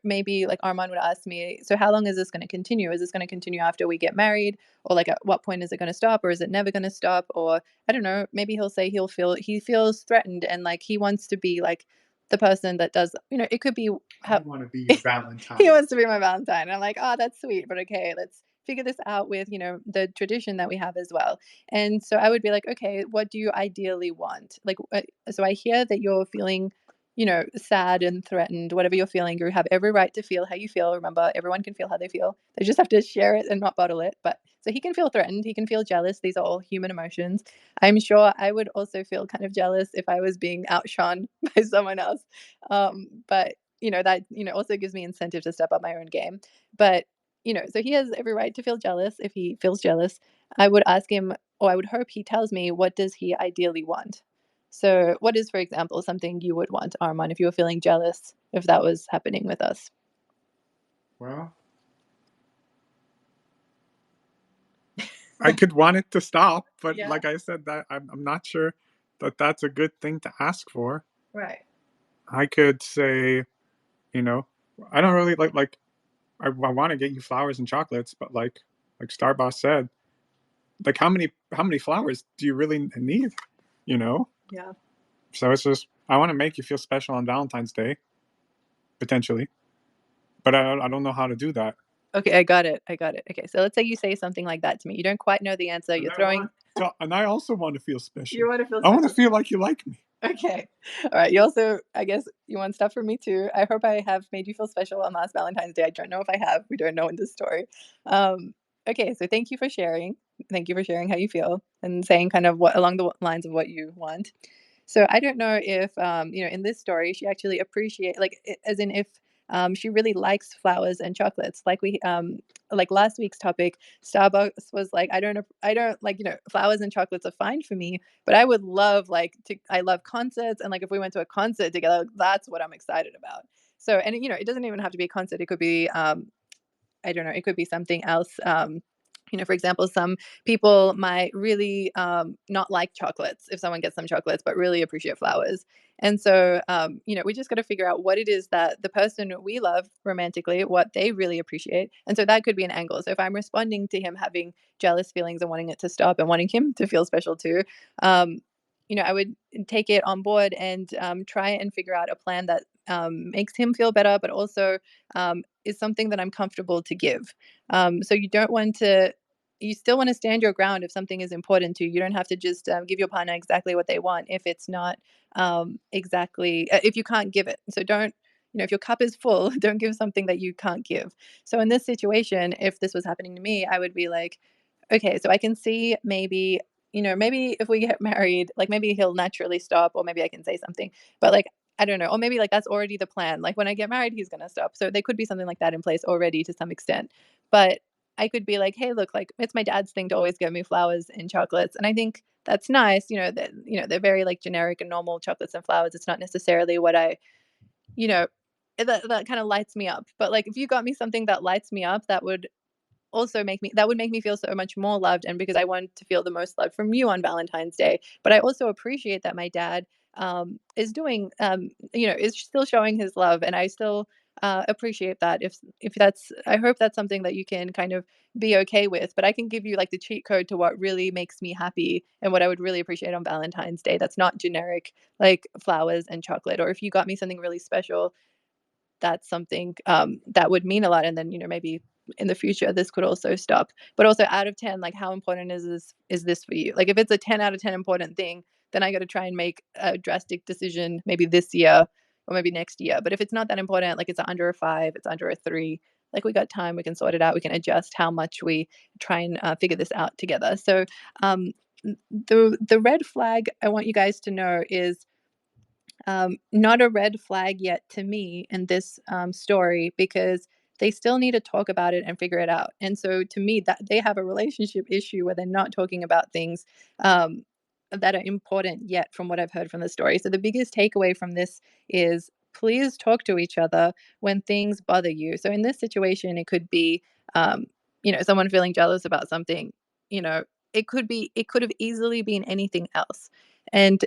maybe like Armand would ask me, so how long is this going to continue? Is this going to continue after we get married? Or like, at what point is it going to stop? Or is it never going to stop? Or I don't know, maybe he'll say he feels threatened and like he wants to be like the person that does, it could be I how want to be your Valentine. he wants to be my Valentine. And I'm like, oh, that's sweet, but okay, let's figure this out with, the tradition that we have as well. And so I would be like, okay, what do you ideally want? Like, so I hear that you're feeling, sad and threatened, whatever you're feeling. You have every right to feel how you feel. Remember, everyone can feel how they feel. They just have to share it and not bottle it. But so he can feel threatened. He can feel jealous. These are all human emotions. I'm sure I would also feel kind of jealous if I was being outshone by someone else. But that also gives me incentive to step up my own game. But so he has every right to feel jealous. If he feels jealous, I would ask him, or I would hope he tells me, what does he ideally want? So what is, for example, something you would want, Armand, if you were feeling jealous, if that was happening with us? Well, I could want it to stop, but Yeah. like I said, that I'm not sure that that's a good thing to ask for. Right. I could say, you know, I don't really like I want to get you flowers and chocolates, but like Starboss said, like how many flowers do you really need? You know? Yeah. So it's just I want to make you feel special on Valentine's Day, potentially, but I don't know how to do that. Okay, I got it. I got it. Okay, so let's say you say something like that to me. You don't quite know the answer. You're throwing. And I also want to feel special. You want to feel I want to special. feel like you like me. Okay. All right. You also, I guess, you want stuff from me too. I hope I have made you feel special on last Valentine's Day. I don't know if I have. We don't know in this story. Okay. So thank you for sharing. Thank you for sharing how you feel and saying kind of what along the lines of what you want. So I don't know if, in this story, she actually appreciate as in if she really likes flowers and chocolates. Like last week's topic, Starbucks was like, I don't like, flowers and chocolates are fine for me, but I would love I love concerts. And like, if we went to a concert together, that's what I'm excited about. So, and it doesn't even have to be a concert. It could be, I don't know, it could be something else. For example, some people might really not like chocolates if someone gets them chocolates, but really appreciate flowers. And so, we just got to figure out what it is that the person we love romantically, what they really appreciate. And so that could be an angle. So if I'm responding to him having jealous feelings and wanting it to stop and wanting him to feel special too, I would take it on board and try and figure out a plan that makes him feel better, but also is something that I'm comfortable to give. So you still want to stand your ground if something is important to you. You don't have to just give your partner exactly what they want if it's not exactly, if you can't give it. So don't, if your cup is full, don't give something that you can't give. So in this situation, if this was happening to me, I would be like, okay, so I can see maybe if we get married, like maybe he'll naturally stop, or maybe I can say something. But like, I don't know, or maybe like that's already the plan. Like when I get married, he's gonna stop. So there could be something like that in place already to some extent. But I could be like, hey, look, like it's my dad's thing to always give me flowers and chocolates. And I think that's nice, that they're very like generic and normal chocolates and flowers. It's not necessarily what you know, that kind of lights me up. But like if you got me something that lights me up, that would make me feel so much more loved, and because I want to feel the most love from you on Valentine's Day. But I also appreciate that my dad is doing is still showing his love, and I still appreciate that. If that's I hope that's something that you can kind of be okay with. But I can give you like the cheat code to what really makes me happy and what I would really appreciate on Valentine's Day. That's not generic like flowers and chocolate. Or if you got me something really special, that's something that would mean a lot. And then maybe in the future this could also stop. But also, out of 10, like how important is this for you? Like if it's a 10 out of 10 important thing, then I got to try and make a drastic decision maybe this year or maybe next year. But if it's not that important, like it's under a 5, it's under a 3, like we got time, we can sort it out, we can adjust how much we try and figure this out together. So the red flag I want you guys to know is not a red flag yet to me in this story, because they still need to talk about it and figure it out. And so to me, that they have a relationship issue where they're not talking about things that are important yet, from what I've heard from the story. So the biggest takeaway from this is, please talk to each other when things bother you. So in this situation, it could be someone feeling jealous about something. You know, it could have easily been anything else. And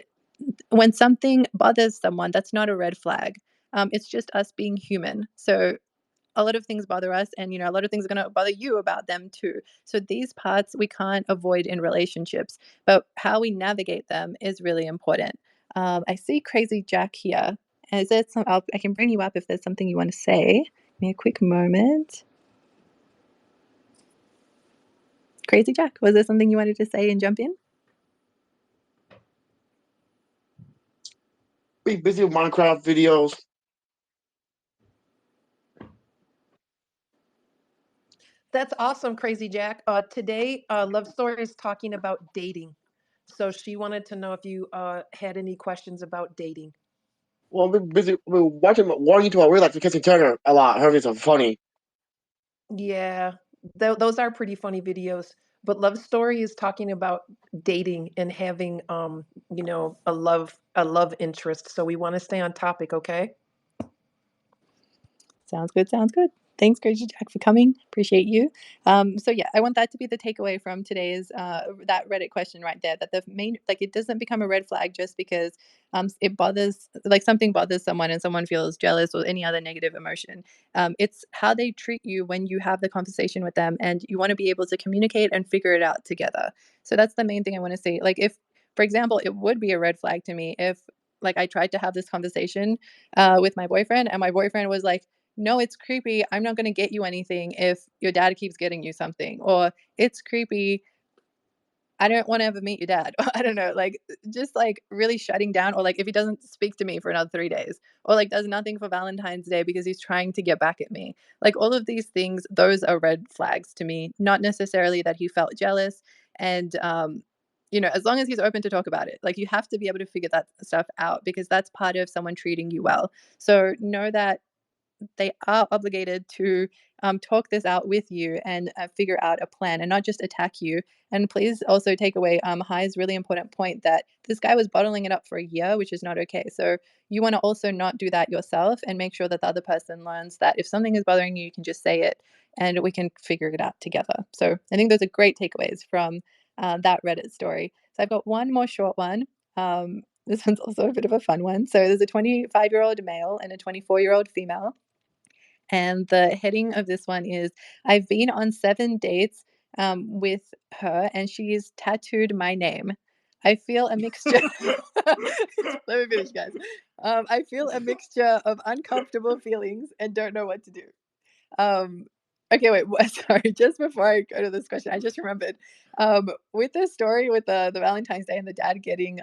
when something bothers someone, that's not a red flag. It's just us being human. So a lot of things bother us, and a lot of things are going to bother you about them too. So these parts we can't avoid in relationships, but how we navigate them is really important. I see Crazy Jack here. Is it I can bring you up if there's something you want to say. Give me a quick moment. Crazy Jack, was there something you wanted to say and jump in? Be busy with Minecraft videos. That's awesome, Crazy Jack. Today, Love Story is talking about dating. So she wanted to know if you had any questions about dating. Well, we're busy. We're watching YouTube. I really like Kissing Turner a lot. Her videos are funny. Yeah, those are pretty funny videos. But Love Story is talking about dating and having, a love interest. So we want to stay on topic, okay? Sounds good. Sounds good. Thanks, Crazy Jack, for coming. Appreciate you. So yeah, I want that to be the takeaway from today's that Reddit question right there. That the main, like, it doesn't become a red flag just because it bothers, like something bothers someone and someone feels jealous or any other negative emotion. It's how they treat you when you have the conversation with them, and you want to be able to communicate and figure it out together. So that's the main thing I want to say. Like if, for example, it would be a red flag to me if like I tried to have this conversation with my boyfriend, and my boyfriend was like, no, it's creepy. I'm not going to get you anything if your dad keeps getting you something. Or it's creepy. I don't want to ever meet your dad. Or I don't know, like just like really shutting down. Or like if he doesn't speak to me for another 3 days, or like does nothing for Valentine's Day because he's trying to get back at me. Like all of these things, those are red flags to me. Not necessarily that he felt jealous. And, as long as he's open to talk about it, like you have to be able to figure that stuff out, because that's part of someone treating you well. So know that they are obligated to talk this out with you and figure out a plan and not just attack you. And please also take away Hi's really important point that this guy was bottling it up for a year, which is not okay. So you want to also not do that yourself and make sure that the other person learns that if something is bothering you, you can just say it and we can figure it out together. So I think those are great takeaways from that Reddit story. So I've got one more short one. This one's also a bit of a fun one. So there's a 25-year-old male and a 24-year-old female. And the heading of this one is I've been on 7 dates with her and she's tattooed my name. I feel a mixture. Let me finish, guys. I feel a mixture of uncomfortable feelings and don't know what to do. Okay, wait. Sorry. Just before I go to this question, I just remembered with this story with the Valentine's Day and the dad getting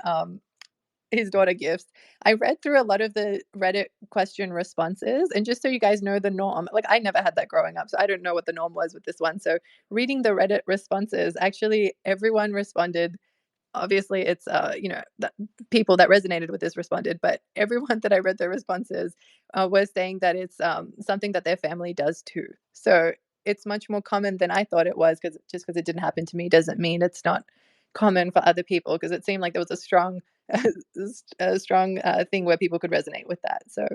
his daughter gifts. I read through a lot of the Reddit question responses, and just so you guys know the norm, like I never had that growing up, so I don't know what the norm was with this one. So reading the Reddit responses, actually everyone responded. Obviously, it's the people that resonated with this responded, but everyone that I read their responses was saying that it's something that their family does too. So it's much more common than I thought it was, because just because it didn't happen to me doesn't mean it's not common for other people. Because it seemed like there was a strong, thing where people could resonate with that. So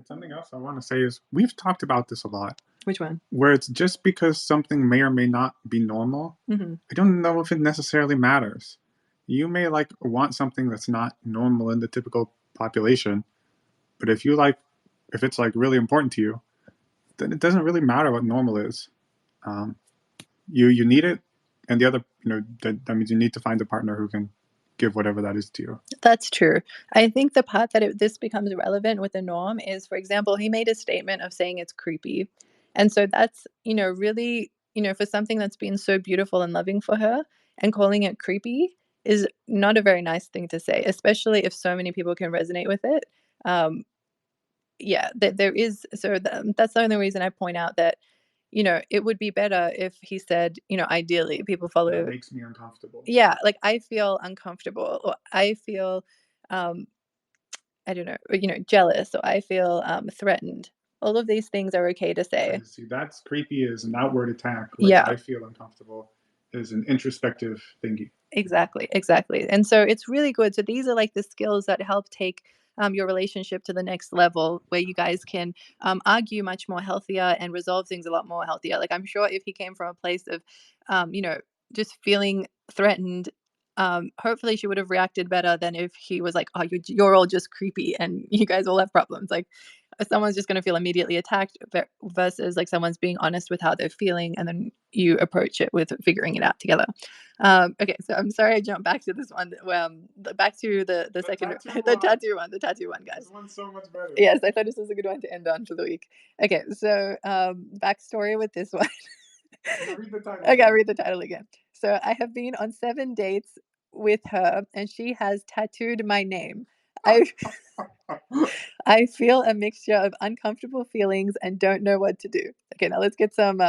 something else I want to say is we've talked about this a lot. Which one? Where it's just because something may or may not be normal, I don't know if it necessarily matters. You may want something that's not normal in the typical population, but if it's really important to you, then it doesn't really matter what normal is. You need it, and the other, that means you need to find a partner who can give whatever that is to you. That's true. I think the part that this becomes relevant with the norm is, for example, he made a statement of saying it's creepy. And so that's, really, for something that's been so beautiful and loving for her, and calling it creepy is not a very nice thing to say, especially if so many people can resonate with it. Yeah, there is. So that's the only reason I point out that, it would be better if he said, ideally people follow. That makes me uncomfortable. Yeah, like I feel uncomfortable, or I feel, I don't know, jealous, or I feel threatened. All of these things are okay to say. See, that's creepy is an outward attack. Yeah. I feel uncomfortable is an introspective thingy. Exactly. And so it's really good. So these are like the skills that help take your relationship to the next level, where you guys can argue much more healthier and resolve things a lot more healthier. Like I'm sure if he came from a place of, just feeling threatened, hopefully she would have reacted better than if he was like, "Oh, you're all just creepy and you guys all have problems." Like someone's just going to feel immediately attacked versus like someone's being honest with how they're feeling, and then you approach it with figuring it out together. Okay, so I'm sorry I jumped back to this one. Back to the second, the tattoo one, guys. This one's so much better. Yes, I thought this was a good one to end on for the week. Okay, so backstory with this one. Read the title. Okay, I'll read the title again. So I have been on 7 dates with her, and she has tattooed my name. I feel a mixture of uncomfortable feelings and don't know what to do. Okay, now let's get some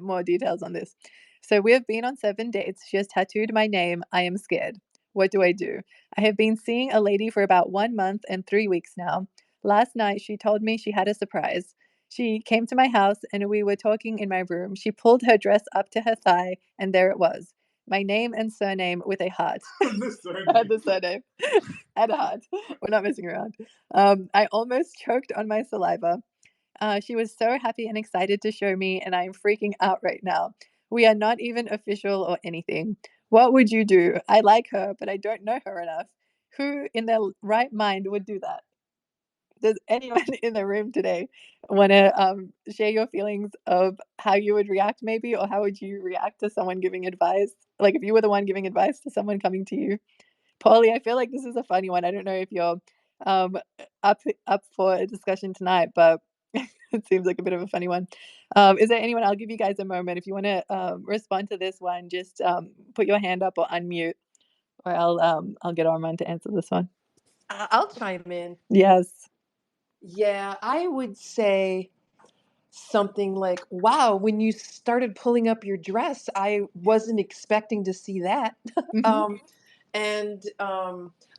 more details on this. So we have been on 7 dates. She has tattooed my name. I am scared. What do I do? I have been seeing a lady for about 1 month and 3 weeks now. Last night, she told me she had a surprise. She came to my house and we were talking in my room. She pulled her dress up to her thigh, and there it was. My name and surname with a heart. The surname. And a heart. We're not messing around. I almost choked on my saliva. She was so happy and excited to show me, and I'm freaking out right now. We are not even official or anything. What would you do? I like her, but I don't know her enough. Who in their right mind would do that? Does anyone in the room today want to share your feelings of how you would react, maybe, or how would you react to someone giving advice? Like if you were the one giving advice to someone coming to you. Polly, I feel like this is a funny one. I don't know if you're um, up for a discussion tonight, but it seems like a bit of a funny one. Is there anyone? I'll give you guys a moment if you want to respond to this one. Just put your hand up or unmute, or I'll get Armand to answer this one. I'll chime in. Yes. Yeah, I would say something like, "Wow, when you started pulling up your dress, I wasn't expecting to see that." Mhm. And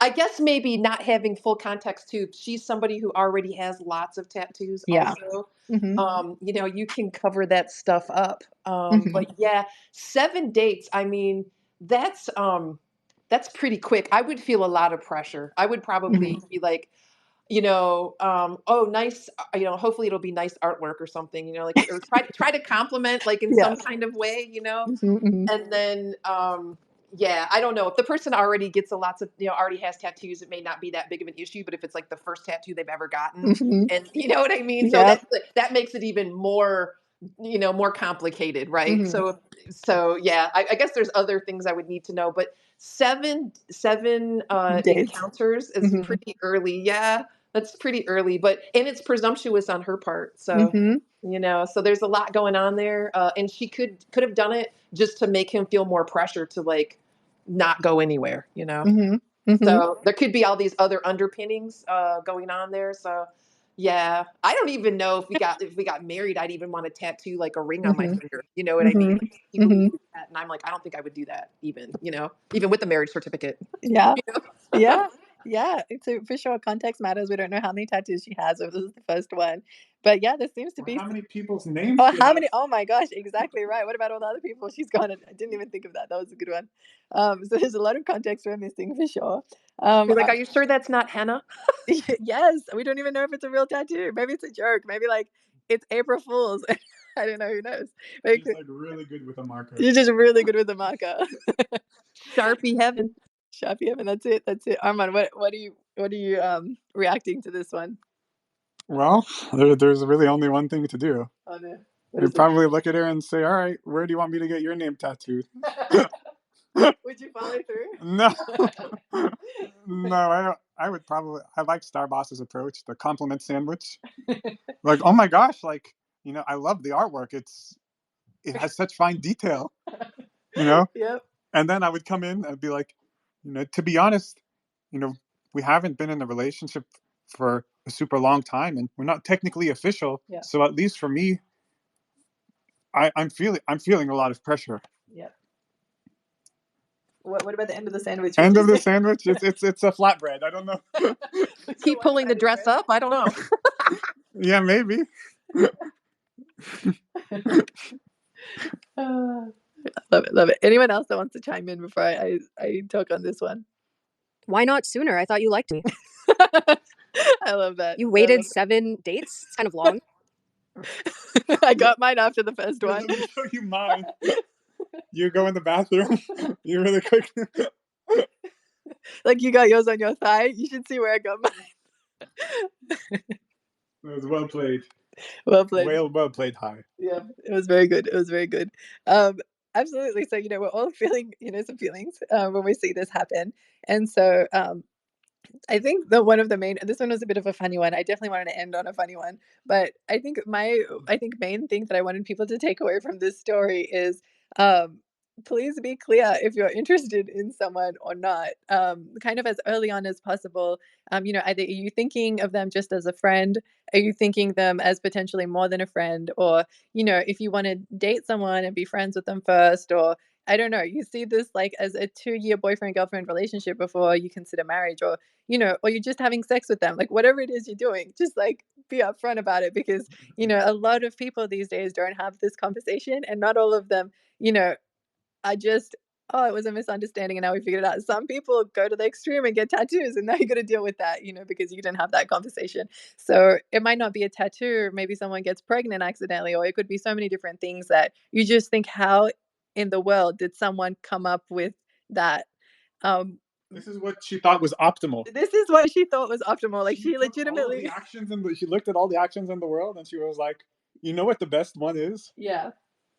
I guess maybe not having full context too. She's somebody who already has lots of tattoos Yeah. also. Mhm. You know, you can cover that stuff up. Mhm. But yeah, 7 dates, I mean, that's pretty quick. I would feel a lot of pressure. I would probably Mhm. be like, you know, oh, nice, you know, hopefully it'll be nice artwork or something, you know, like, or try to compliment like in Yeah. some kind of way, you know. Mhm, mhm. And then, yeah, I don't know if the person already gets a lots of, you know, already has tattoos, it may not be that big of an issue. But if it's like the first tattoo they've ever gotten, Mhm. and you know what I mean, so Yep. that makes it even more, you know, more complicated, right? Mhm. So yeah, I guess there's other things I would need to know, but seven Dates. encounters is Mhm. pretty early. Yeah, that's pretty early, but and it's presumptuous on her part. So Mhm. you know, so there's a lot going on there, and she could have done it just to make him feel more pressure to like not go anywhere, you know. Mhm. Mhm. So there could be all these other underpinnings going on there. So yeah, I don't even know if we got married, I'd even want to tattoo like a ring on my Mhm. finger. You know what I mean? Mhm. Like, people Mhm. do that, and I'm like, I don't think I would do that even. You know, even with the marriage certificate. Yeah. You know? Yeah. Yeah. So for sure, context matters. We don't know how many tattoos she has, or this is the first one. But yeah, there seems to Or be how many people's names oh, she how has. many? Oh my gosh, exactly right. What about all the other people she's gone? I didn't even think of that. That was a good one. So there's a lot of context we're missing for sure. You're like, are you sure that's not henna? Yes, we don't even know if it's a real tattoo. Maybe it's a joke. Maybe like it's April Fool's. I don't know. Who knows? Like, She's like really good with a marker. you're just really good with the marker. Sharpie heaven. Sharpie heaven. That's it. That's it. Armand, what are you reacting to this one? Well, there's really only one thing to do. Oh no. What You'd is it? probably look at her and say, "All right, where do you want me to get your name tattooed?" Would you follow through? No, no. I would probably. I like Starboss's approach, the compliment sandwich. Like, oh my gosh, like, you know, I love the artwork. It has such fine detail, you know. Yep. And then I would come in and be like, you know, to be honest, you know, we haven't been in a relationship for a super long time, and we're not technically official. Yeah. So at least for me, I'm feeling a lot of pressure. Yep. What about the end of the sandwich? End Would you of the say? sandwich, it's a flatbread. I don't know. It's a Keep pulling the one-sided dress bread. up. I don't know. Yeah, maybe. Love it, love it. Anyone else that wants to chime in before I talk on this one? Why not sooner? I thought you liked me. I love that. You I waited love 7 dates? It's kind of long. it. I got mine after the first Here, one. let me show you mine. You go in the bathroom. You really quick. Like you got yours on your thigh. You should see where I got mine. It was well played. Well played. Well played high. Yeah, it was very good. It was very good. Um, Absolutely. So, we're all feeling, some feelings when we see this happen. And so, I think that one of the main this one was a bit of a funny one. I definitely wanted to end on a funny one, but I think main thing that I wanted people to take away from this story is, um, please be clear if you're interested in someone or not. Kind of as early on as possible. Either are you thinking of them just as a friend? Are you thinking them as potentially more than a friend? Or, if you want to date someone and be friends with them first, or I don't know, you see this like as a 2-year boyfriend girlfriend relationship before you consider marriage, or you're just having sex with them, like whatever it is you're doing, just like be upfront about it because, a lot of people these days don't have this conversation and not all of them, you know, are just, oh, it was a misunderstanding and now we figured it out. Some people go to the extreme and get tattoos and now you got to deal with that, because you didn't have that conversation. So it might not be a tattoo. Maybe someone gets pregnant accidentally, or it could be so many different things that you just think, how in the world did someone come up with that? Um, This is what she thought was optimal. this is what she thought was optimal. Like She she took all of the legitimately, actions she looked at all the actions in the world and she was like, you know what the best one is? yeah,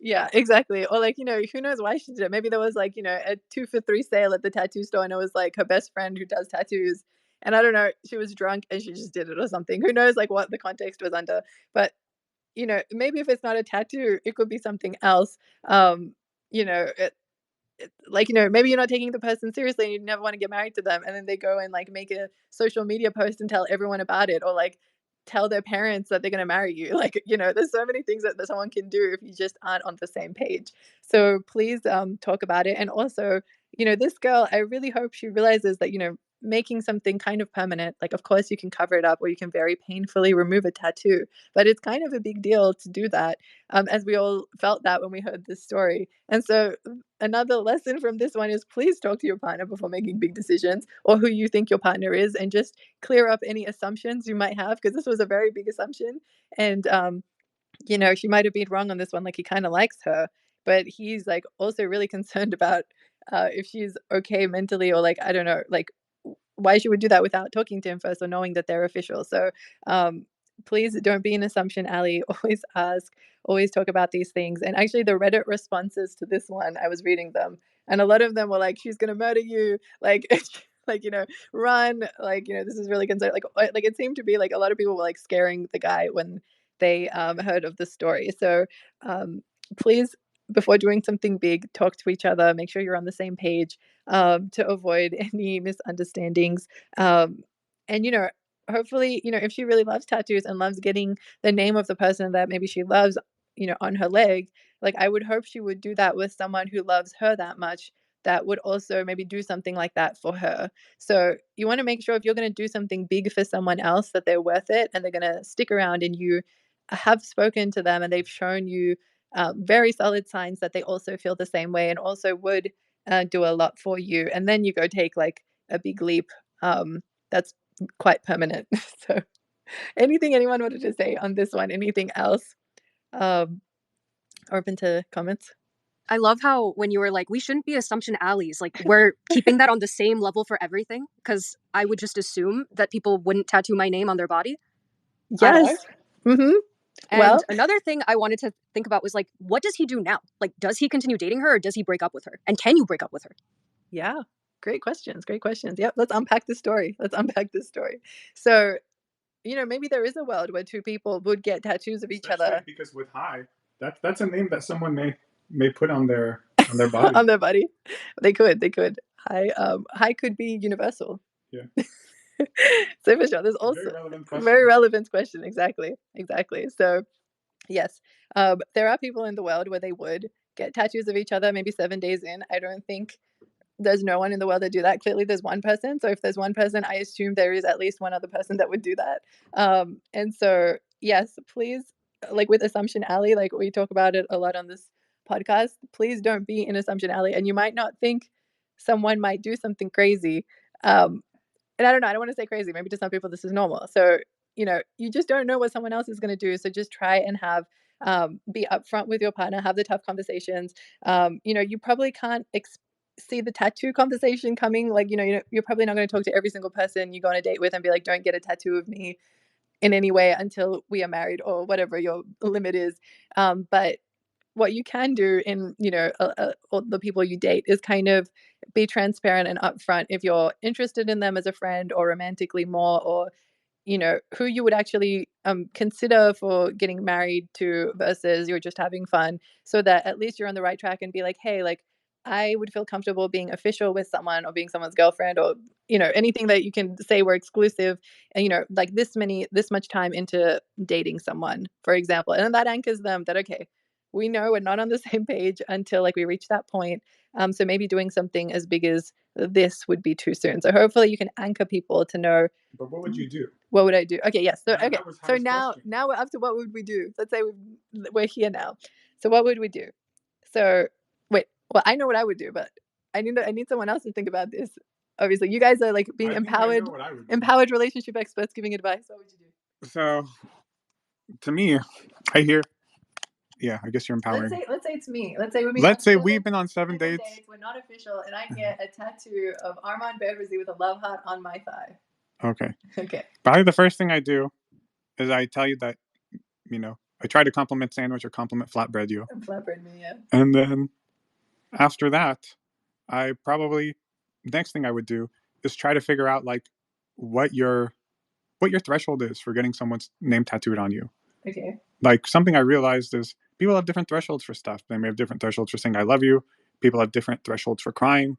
yeah, exactly. Or like, who knows why she did it? Maybe there was like, a 2 for 3 sale at the tattoo store, and it was like her best friend who does tattoos. And I don't know, she was drunk and she just did it or something. Who knows like what the context was under? But maybe if it's not a tattoo, it could be something else. Um, like maybe you're not taking the person seriously and you never want to get married to them, and then they go and like make a social media post and tell everyone about it, or like tell their parents that they're going to marry you. Like, there's so many things that someone can do if you just aren't on the same page. So please talk about it. And also, this girl, I really hope she realizes that, making something kind of permanent, like, of course you can cover it up or you can very painfully remove a tattoo, but it's kind of a big deal to do that, as we all felt that when we heard this story. And so another lesson from this one is please talk to your partner before making big decisions, or who you think your partner is, and just clear up any assumptions you might have, because this was a very big assumption. And she might have been wrong on this one, like he kind of likes her, but he's like also really concerned about if she's okay mentally, or like, I don't know, like why she would do that without talking to him first or knowing that they're official. So please don't be an assumption alley. Always ask, always talk about these things. And actually the Reddit responses to this one, I was reading them, and a lot of them were like, she's gonna murder you, like like, run, like, this is really concerned, like it seemed to be like a lot of people were like scaring the guy when they heard of the story. So please, before doing something big, talk to each other, make sure you're on the same page, to avoid any misunderstandings. And hopefully, if she really loves tattoos and loves getting the name of the person that maybe she loves, on her leg, like I would hope she would do that with someone who loves her that much, that would also maybe do something like that for her. So you want to make sure if you're going to do something big for someone else, that they're worth it and they're going to stick around, and you have spoken to them and they've shown you very solid signs that they also feel the same way and also would do a lot for you. And then you go take like a big leap that's quite permanent. So anything anyone wanted to say on this one? Anything else? Open to comments. I love how when you were like, we shouldn't be assumption alleys, like we're keeping that on the same level for everything, because I would just assume that people wouldn't tattoo my name on their body. Yes. Mm-hmm. And Well, another thing I wanted to think about was like, what does he do now? Like, does he continue dating her, or does he break up with her? And can you break up with her? yeah. Great questions. Great questions. Yep. Let's unpack this story. So, maybe there is a world where two people would get tattoos of each other. Because with Hi, that's a name that someone may put on their body. On their body. They could. Hi could be universal. Yeah. So for sure, there's also very relevant question. Exactly. So yes, there are people in the world where they would get tattoos of each other maybe 7 days in. I don't think there's no one in the world that do that. Clearly there's one person. So if there's one person, I assume there is at least one other person that would do that. And so yes, please, like with Assumption Alley, like we talk about it a lot on this podcast, please don't be in Assumption Alley. And you might not think someone might do something crazy. And I don't know, I don't want to say crazy. Maybe to some people this is normal. So, you just don't know what someone else is going to do. So just try and have, be upfront with your partner, have the tough conversations. You probably can't see the tattoo conversation coming. Like, you're probably not going to talk to every single person you go on a date with and be like, don't get a tattoo of me in any way until we are married, or whatever your limit is. But what you can do in, all the people you date is kind of be transparent and upfront if you're interested in them as a friend or romantically more, or who you would actually consider for getting married to versus you're just having fun, so that at least you're on the right track, and be like, hey, like I would feel comfortable being official with someone or being someone's girlfriend, or anything that you can say we're exclusive, and like this much time into dating someone, for example. And then that anchors them that, okay, we know we're not on the same page until like we reach that point. So maybe doing something as big as this would be too soon. So hopefully you can anchor people to know. But what would you do? What would I do? Okay, yes. So That okay. was So Hi's now question. we're up to what would we do? Let's say we're here now. So what would we do? So wait. Well, I know what I would do, but I need someone else to think about this. Obviously, you guys are like being I think I empowered, know what I would do. empowered relationship experts giving advice. What would you do? So, to me, I hear, yeah, I guess you're empowering. Let's say it's me. Let's say we've been on 7 dates. We're not official, and I get a tattoo of Armand Beverly with a love heart on my thigh. Okay. Okay. Probably the first thing I do is I tell you that, I try to compliment sandwich or compliment flatbread you. Flatbread me, yeah. And then after that, I probably, next thing I would do is try to figure out like what your threshold is for getting someone's name tattooed on you. Okay. Like something I realized is people have different thresholds for stuff. They may have different thresholds for saying I love you. People have different thresholds for crying.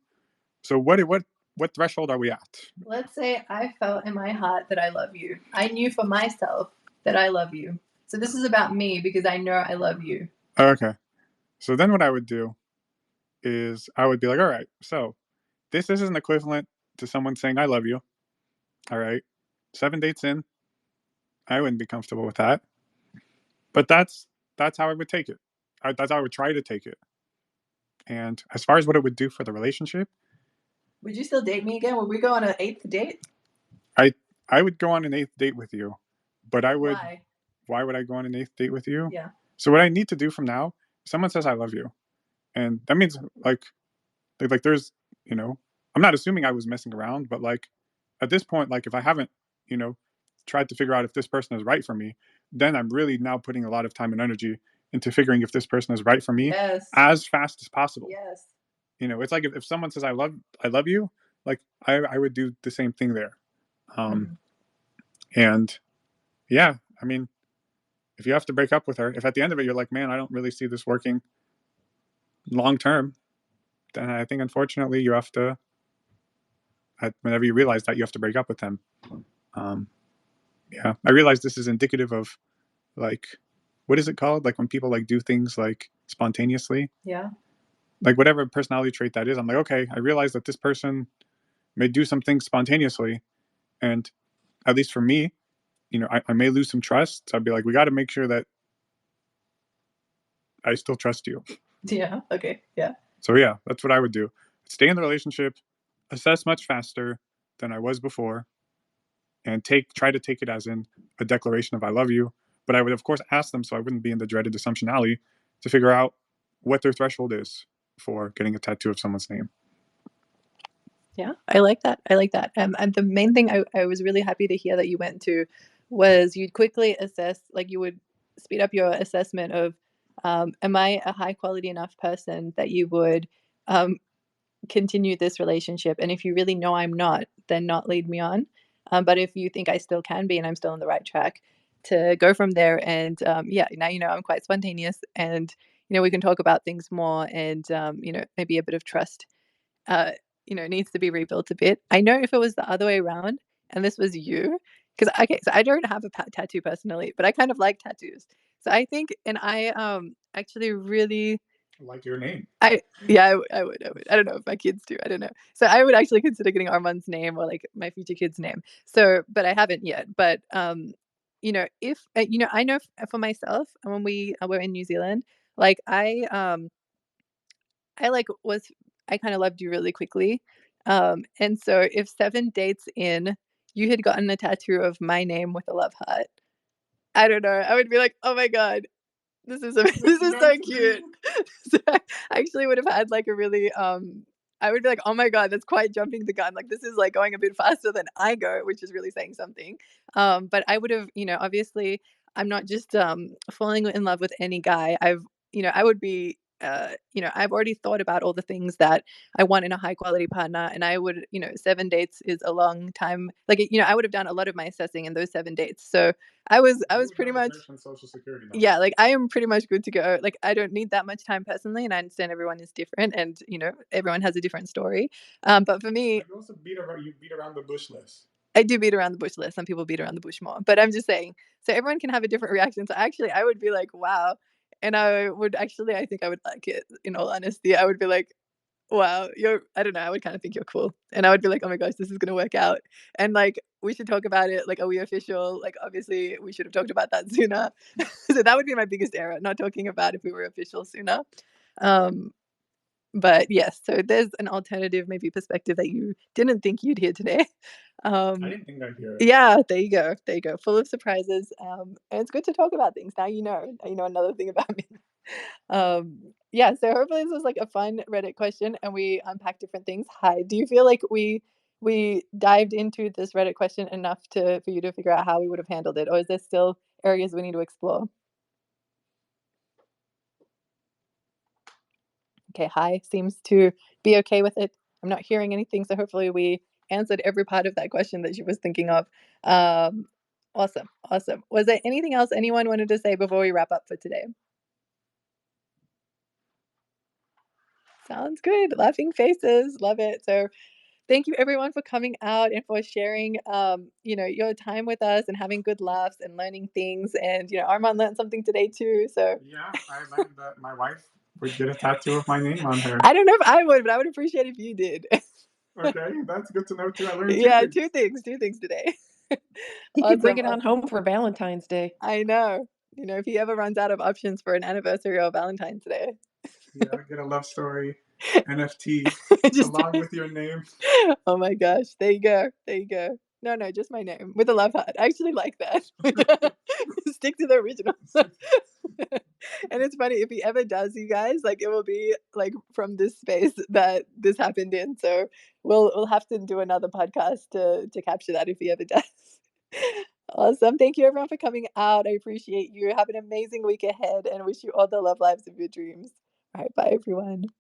So what threshold are we at? Let's say I felt in my heart that I love you. I knew for myself that I love you. So this is about me because I know I love you. Okay. So then what I would do is I would be like, all right, so this isn't equivalent to someone saying I love you. All right. 7 dates in, I wouldn't be comfortable with that. But that's how I would take it. That's how I would try to take it. And as far as what it would do for the relationship, would you still date me again? Would we go on an 8th date? I would go on an 8th date with you, but I would. Why? Why would I go on an 8th date with you? Yeah. So what I need to do from now, if someone says I love you, and that means like there's, I'm not assuming I was messing around, but like at this point, like if I haven't, you know, tried to figure out if this person is right for me, then I'm really now putting a lot of time and energy into figuring if this person is right for me as fast as possible. Yes. It's like if someone says I love you, like I would do the same thing there. And yeah, I mean, if you have to break up with her, if at the end of it you're like, man, I don't really see this working long term, then I think unfortunately you have to, whenever you realize that, you have to break up with them. Yeah, I realize this is indicative of like, what is it called? Like when people like do things like spontaneously. Yeah. Like whatever personality trait that is, I'm like, okay, I realize that this person may do some things spontaneously, and at least for me, I may lose some trust. So I'd be like, we got to make sure that I still trust you. Yeah. Okay. Yeah. So yeah, that's what I would do. Stay in the relationship, assess much faster than I was before, and try to take it as in a declaration of I love you. But I would of course ask them, so I wouldn't be in the dreaded assumption alley, to figure out what their threshold is for getting a tattoo of someone's name. Yeah, I like that. I like that. And the main thing I was really happy to hear that you went to was you'd quickly assess, like you would speed up your assessment of, am I a high quality enough person that you would continue this relationship? And if you really know I'm not, then not lead me on. But if you think I still can be and I'm still on the right track, to go from there. And yeah, now I'm quite spontaneous, and we can talk about things more, and maybe a bit of trust needs to be rebuilt a bit. I know if it was the other way around and this was you, because okay, so I don't have a tattoo personally, but I kind of like tattoos. So I think, and I actually really like your name. I would. I don't know if my kids do. I don't know. So I would actually consider getting Armand's name or like my future kid's name. So, but I haven't yet. But if I know for myself, when we were in New Zealand, like I like was I kind of loved you really quickly. And so if 7 dates in, you had gotten a tattoo of my name with a love heart, I don't know. I would be like, oh my God, this is this is so cute. So I actually would have had like a really I would be like, oh my God, that's quite jumping the gun. Like this is like going a bit faster than I go, which is really saying something. But I would have, obviously I'm not just falling in love with any guy. I would be I've already thought about all the things that I want in a high quality partner, and I would, 7 dates is a long time. Like, I would have done a lot of my assessing in those 7 dates. So I was pretty much Social Security number. yeah, like I am pretty much good to go. Like I don't need that much time personally, and I understand everyone is different, and everyone has a different story. But for me, you also beat around the bush less. I do beat around the bush less. Some people beat around the bush more, but I'm just saying. So everyone can have a different reaction. So actually, I would be like, wow, and I think I would like it. In all honesty, I would be like, wow, I don't know, I would kind of think you're cool. And I would be like, oh my gosh, this is gonna work out. And like, we should talk about it. Like, are we official? Like, obviously, we should have talked about that sooner. So that would be my biggest error, not talking about if we were official sooner. But yes, so there's an alternative, maybe perspective that you didn't think you'd hear today. I didn't think I'd hear it. Yeah, there you go. There you go. Full of surprises. And it's good to talk about things. Now you know. Now you know another thing about me. Yeah, so hopefully this was like a fun Reddit question and we unpacked different things. Hi, do you feel like we dived into this Reddit question enough for you to figure out how we would have handled it, or is there still areas we need to explore? Okay, Hi seems to be okay with it. I'm not hearing anything, so hopefully we answered every part of that question that she was thinking of. Awesome, awesome. Was there anything else anyone wanted to say before we wrap up for today? Sounds good. Laughing faces. Love it. So Thank you everyone for coming out and for sharing, your time with us and having good laughs and learning things. And, Armand learned something today too. So Yeah, I learned that my wife would get a tattoo of my name on her. I don't know if I would, but I would appreciate if you did. Okay, that's good to know too. I learned Yeah, two things. two things today. He could bring Awesome, it on awesome. home for Valentine's Day. I know. If he ever runs out of options for an anniversary or Valentine's Day. Yeah, get a love story NFT Just along with your name. Oh my gosh. There you go. There you go. No, no, just my name with a love heart. I actually like that. Stick to the original. And it's funny if he ever does, you guys, like it will be like from this space that this happened in. So we'll have to do another podcast to capture that if he ever does. Awesome. Thank you everyone for coming out. I appreciate you. Have an amazing week ahead and wish you all the love lives of your dreams. All right, bye everyone.